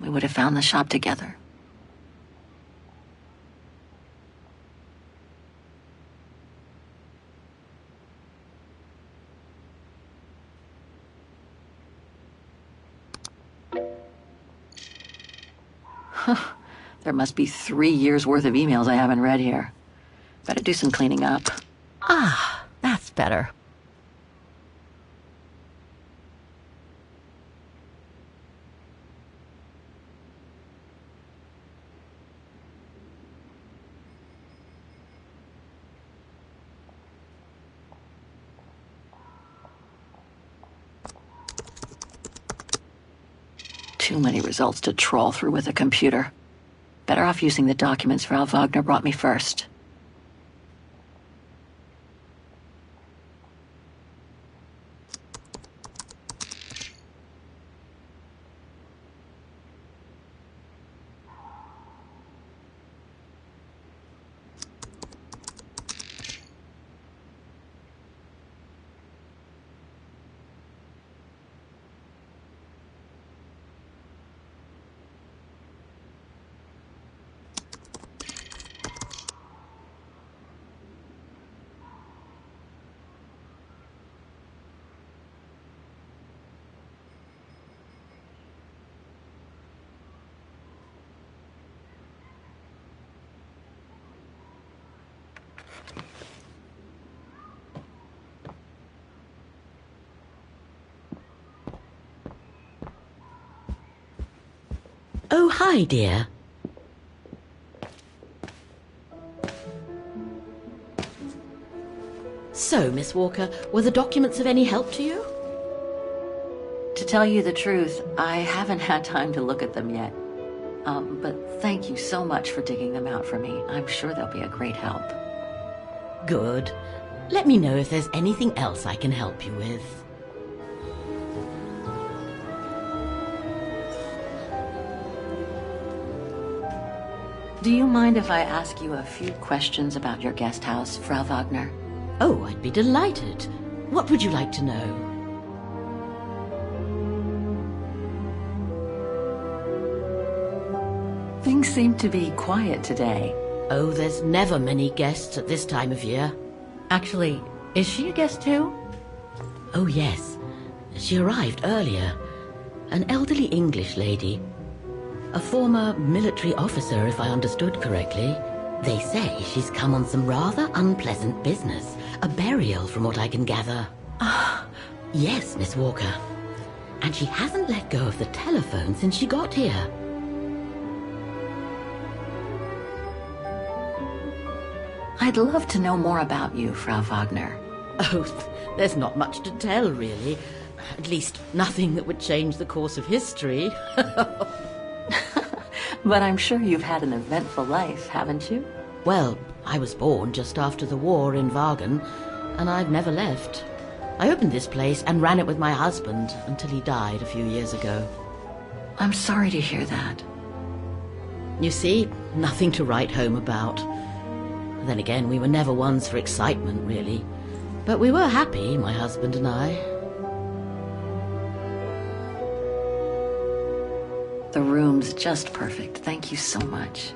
We would have found the shop together. There must be 3 years' worth of emails I haven't read here. Better do some cleaning up. Ah, that's better. Too many results to trawl through with a computer. Better off using the documents Frau Wagner brought me first. Oh, hi, dear. So, Miss Walker, were the documents of any help to you? To tell you the truth, I haven't had time to look at them yet. But thank you so much for digging them out for me. I'm sure they'll be a great help. Good. Let me know if there's anything else I can help you with. Do you mind if I ask you a few questions about your guest house, Frau Wagner? Oh, I'd be delighted. What would you like to know? Things seem to be quiet today. Oh, there's never many guests at this time of year. Actually, is she a guest too? Oh, yes. She arrived earlier. An elderly English lady. A former military officer, if I understood correctly. They say she's come on some rather unpleasant business. A burial, from what I can gather. Yes, Miss Walker. And she hasn't let go of the telephone since she got here. I'd love to know more about you, Frau Wagner. Oh, there's not much to tell, really. At least, nothing that would change the course of history. But I'm sure you've had an eventful life, haven't you? Well, I was born just after the war in Wagen, and I've never left. I opened this place and ran it with my husband until he died a few years ago. I'm sorry to hear that. You see, nothing to write home about. Then again, we were never ones for excitement, really. But we were happy, my husband and I. The room's just perfect. Thank you so much.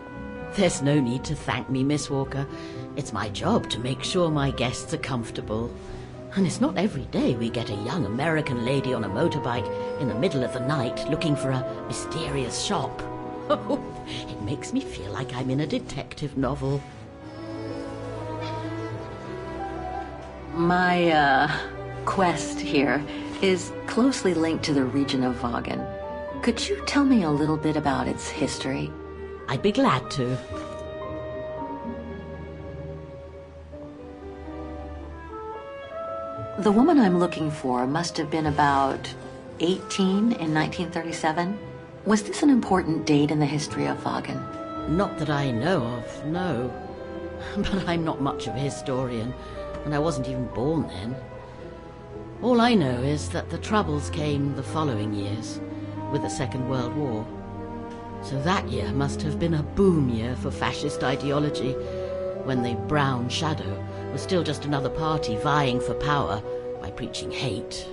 There's no need to thank me, Miss Walker. It's my job to make sure my guests are comfortable. And it's not every day we get a young American lady on a motorbike in the middle of the night looking for a mysterious shop. Oh, it makes me feel like I'm in a detective novel. My, quest here is closely linked to the region of Wagen. Could you tell me a little bit about its history? I'd be glad to. The woman I'm looking for must have been about 18 in 1937. Was this an important date in the history of Wagen? Not that I know of, no. But I'm not much of a historian, and I wasn't even born then. All I know is that the Troubles came the following years, with the Second World War. So that year must have been a boom year for fascist ideology, when the Brown Shadow was still just another party vying for power by preaching hate.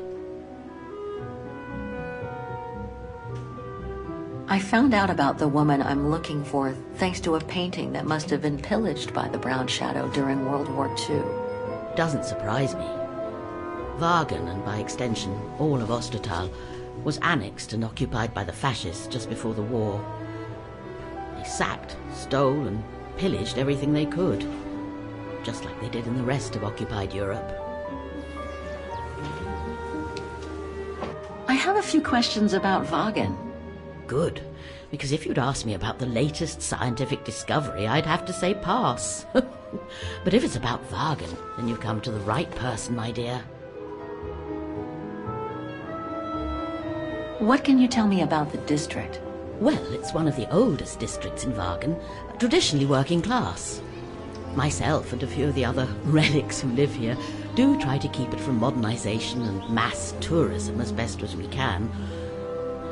I found out about the woman I'm looking for thanks to a painting that must have been pillaged by the Brown Shadow during World War II. Doesn't surprise me. Wagen, and by extension all of Ostertal, was annexed and occupied by the fascists just before the war. They sacked, stole and pillaged everything they could, just like they did in the rest of occupied Europe. I have a few questions about Wagen. Good, because if you'd asked me about the latest scientific discovery, I'd have to say pass. But if it's about Wagen, then you've come to the right person, my dear. What can you tell me about the district? Well, it's one of the oldest districts in Wagen, traditionally working class. Myself and a few of the other relics who live here do try to keep it from modernization and mass tourism as best as we can.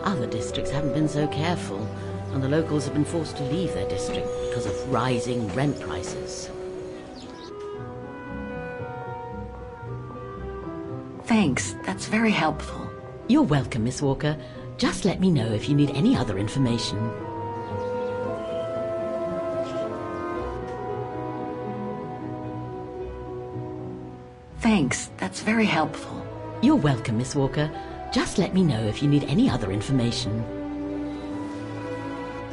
Other districts haven't been so careful, and the locals have been forced to leave their district because of rising rent prices. Thanks, that's very helpful. You're welcome, Miss Walker. Just let me know if you need any other information. Thanks, that's very helpful. You're welcome, Miss Walker. Just let me know if you need any other information.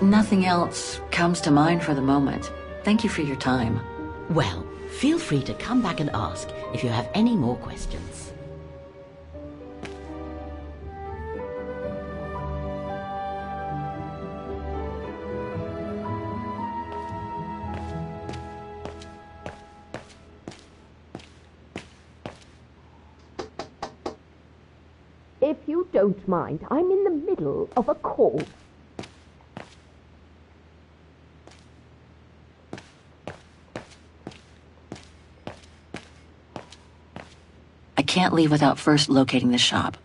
Nothing else comes to mind for the moment. Thank you for your time. Well, feel free to come back and ask if you have any more questions. If you don't mind, I'm in the middle of a call. I can't leave without first locating the shop.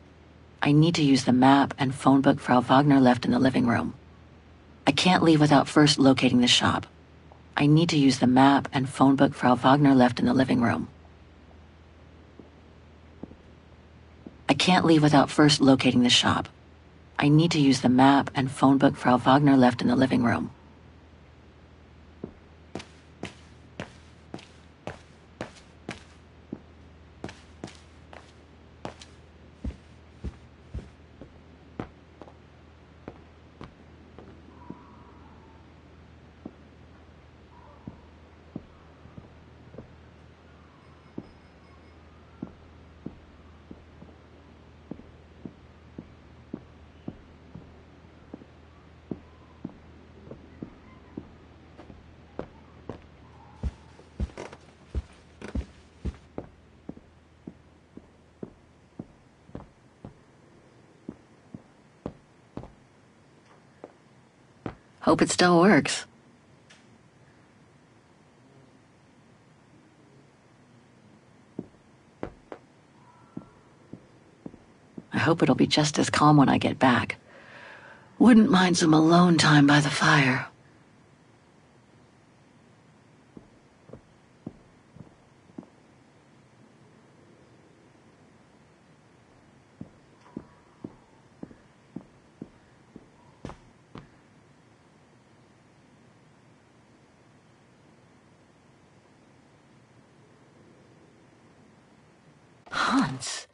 I need to use the map and phone book Frau Wagner left in the living room. I can't leave without first locating the shop. I need to use the map and phone book Frau Wagner left in the living room. I can't leave without first locating the shop. I need to use the map and phone book Frau Wagner left in the living room. Hope it still works. I hope it'll be just as calm when I get back. Wouldn't mind some alone time by the fire. Hans.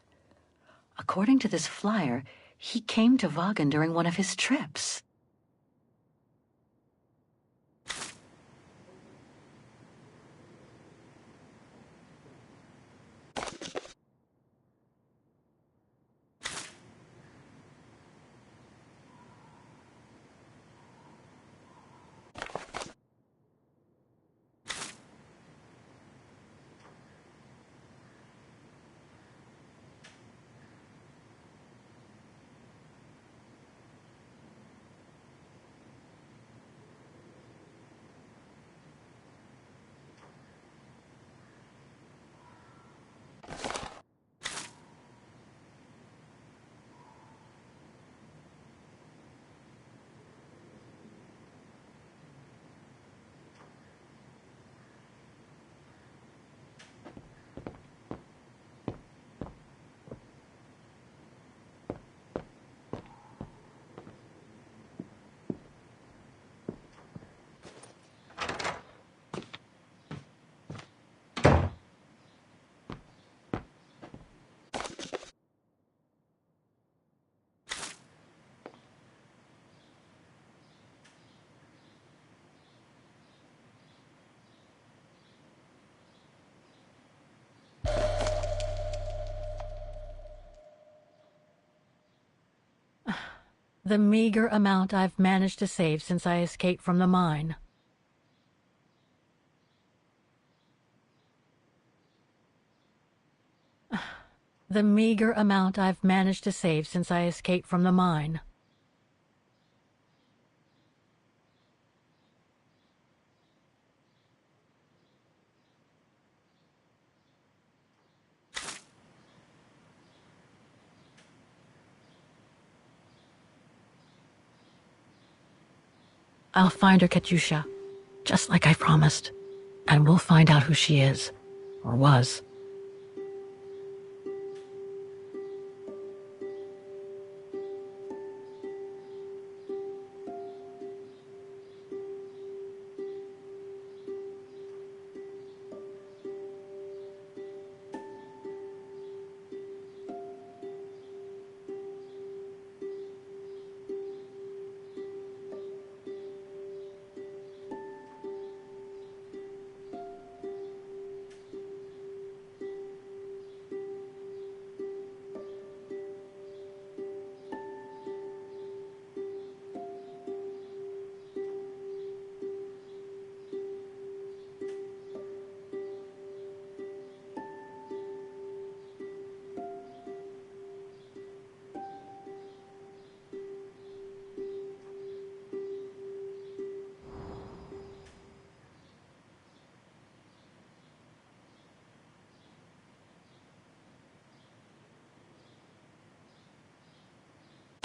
According to this flyer, he came to Wagen during one of his trips. The meager amount I've managed to save since I escaped from the mine. The meager amount I've managed to save since I escaped from the mine. I'll find her, Katyusha, just like I promised, and we'll find out who she is, or was.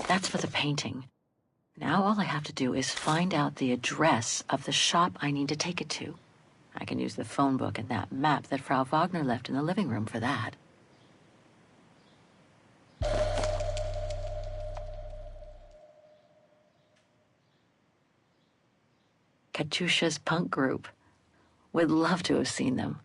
That's for the painting. Now all I have to do is find out the address of the shop I need to take it to. I can use the phone book and that map that Frau Wagner left in the living room for that. Katyusha's punk group. Would love to have seen them.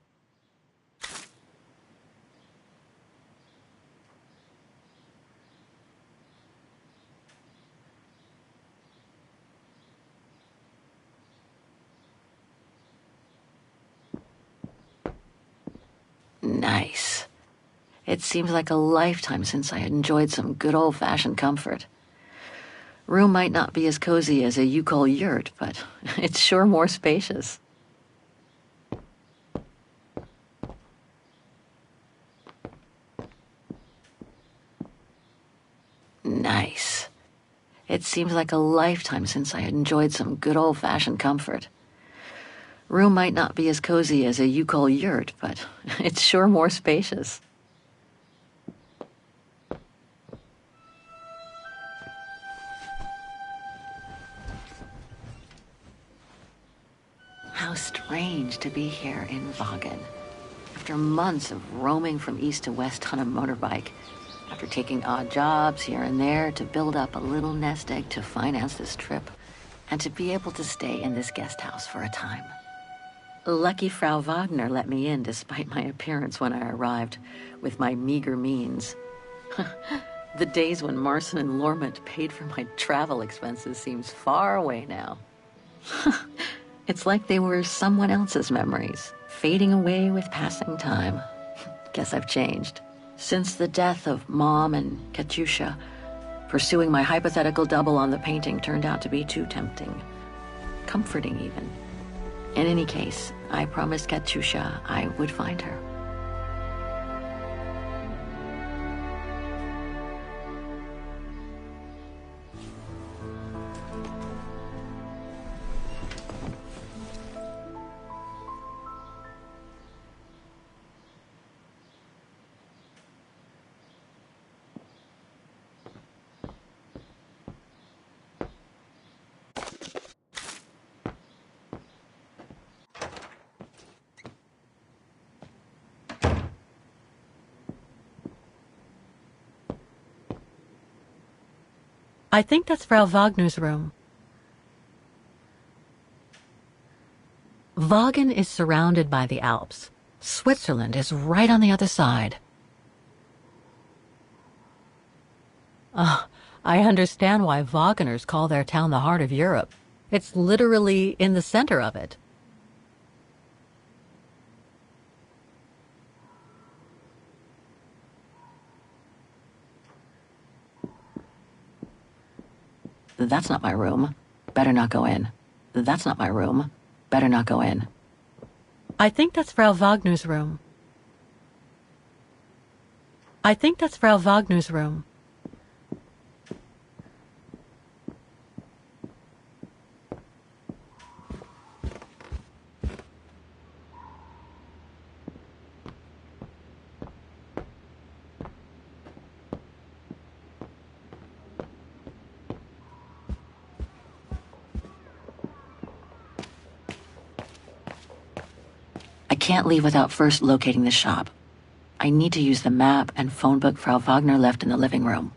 Nice. It seems like a lifetime since I enjoyed some good old-fashioned comfort. Room might not be as cozy as a you-call yurt, but it's sure more spacious. Nice. It seems like a lifetime since I enjoyed some good old-fashioned comfort. Room might not be as cozy as a you-call yurt, but it's sure more spacious. How strange to be here in Vagen. After months of roaming from east to west on a motorbike, after taking odd jobs here and there to build up a little nest egg to finance this trip, and to be able to stay in this guest house for a time. Lucky Frau Wagner let me in despite my appearance when I arrived, with my meager means. The days when Marson and Lormont paid for my travel expenses seems far away now. It's like they were someone else's memories, fading away with passing time. Guess I've changed. Since the death of Mom and Katyusha, pursuing my hypothetical double on the painting turned out to be too tempting. Comforting, even. In any case, I promised Katyusha I would find her. I think that's Frau Wagner's room. Vagen is surrounded by the Alps. Switzerland is right on the other side. I understand why Wageners call their town the heart of Europe. It's literally in the center of it. That's not my room. Better not go in. That's not my room. Better not go in. I think that's Frau Wagner's room. I think that's Frau Wagner's room. I can't leave without first locating the shop. I need to use the map and phone book Frau Wagner left in the living room.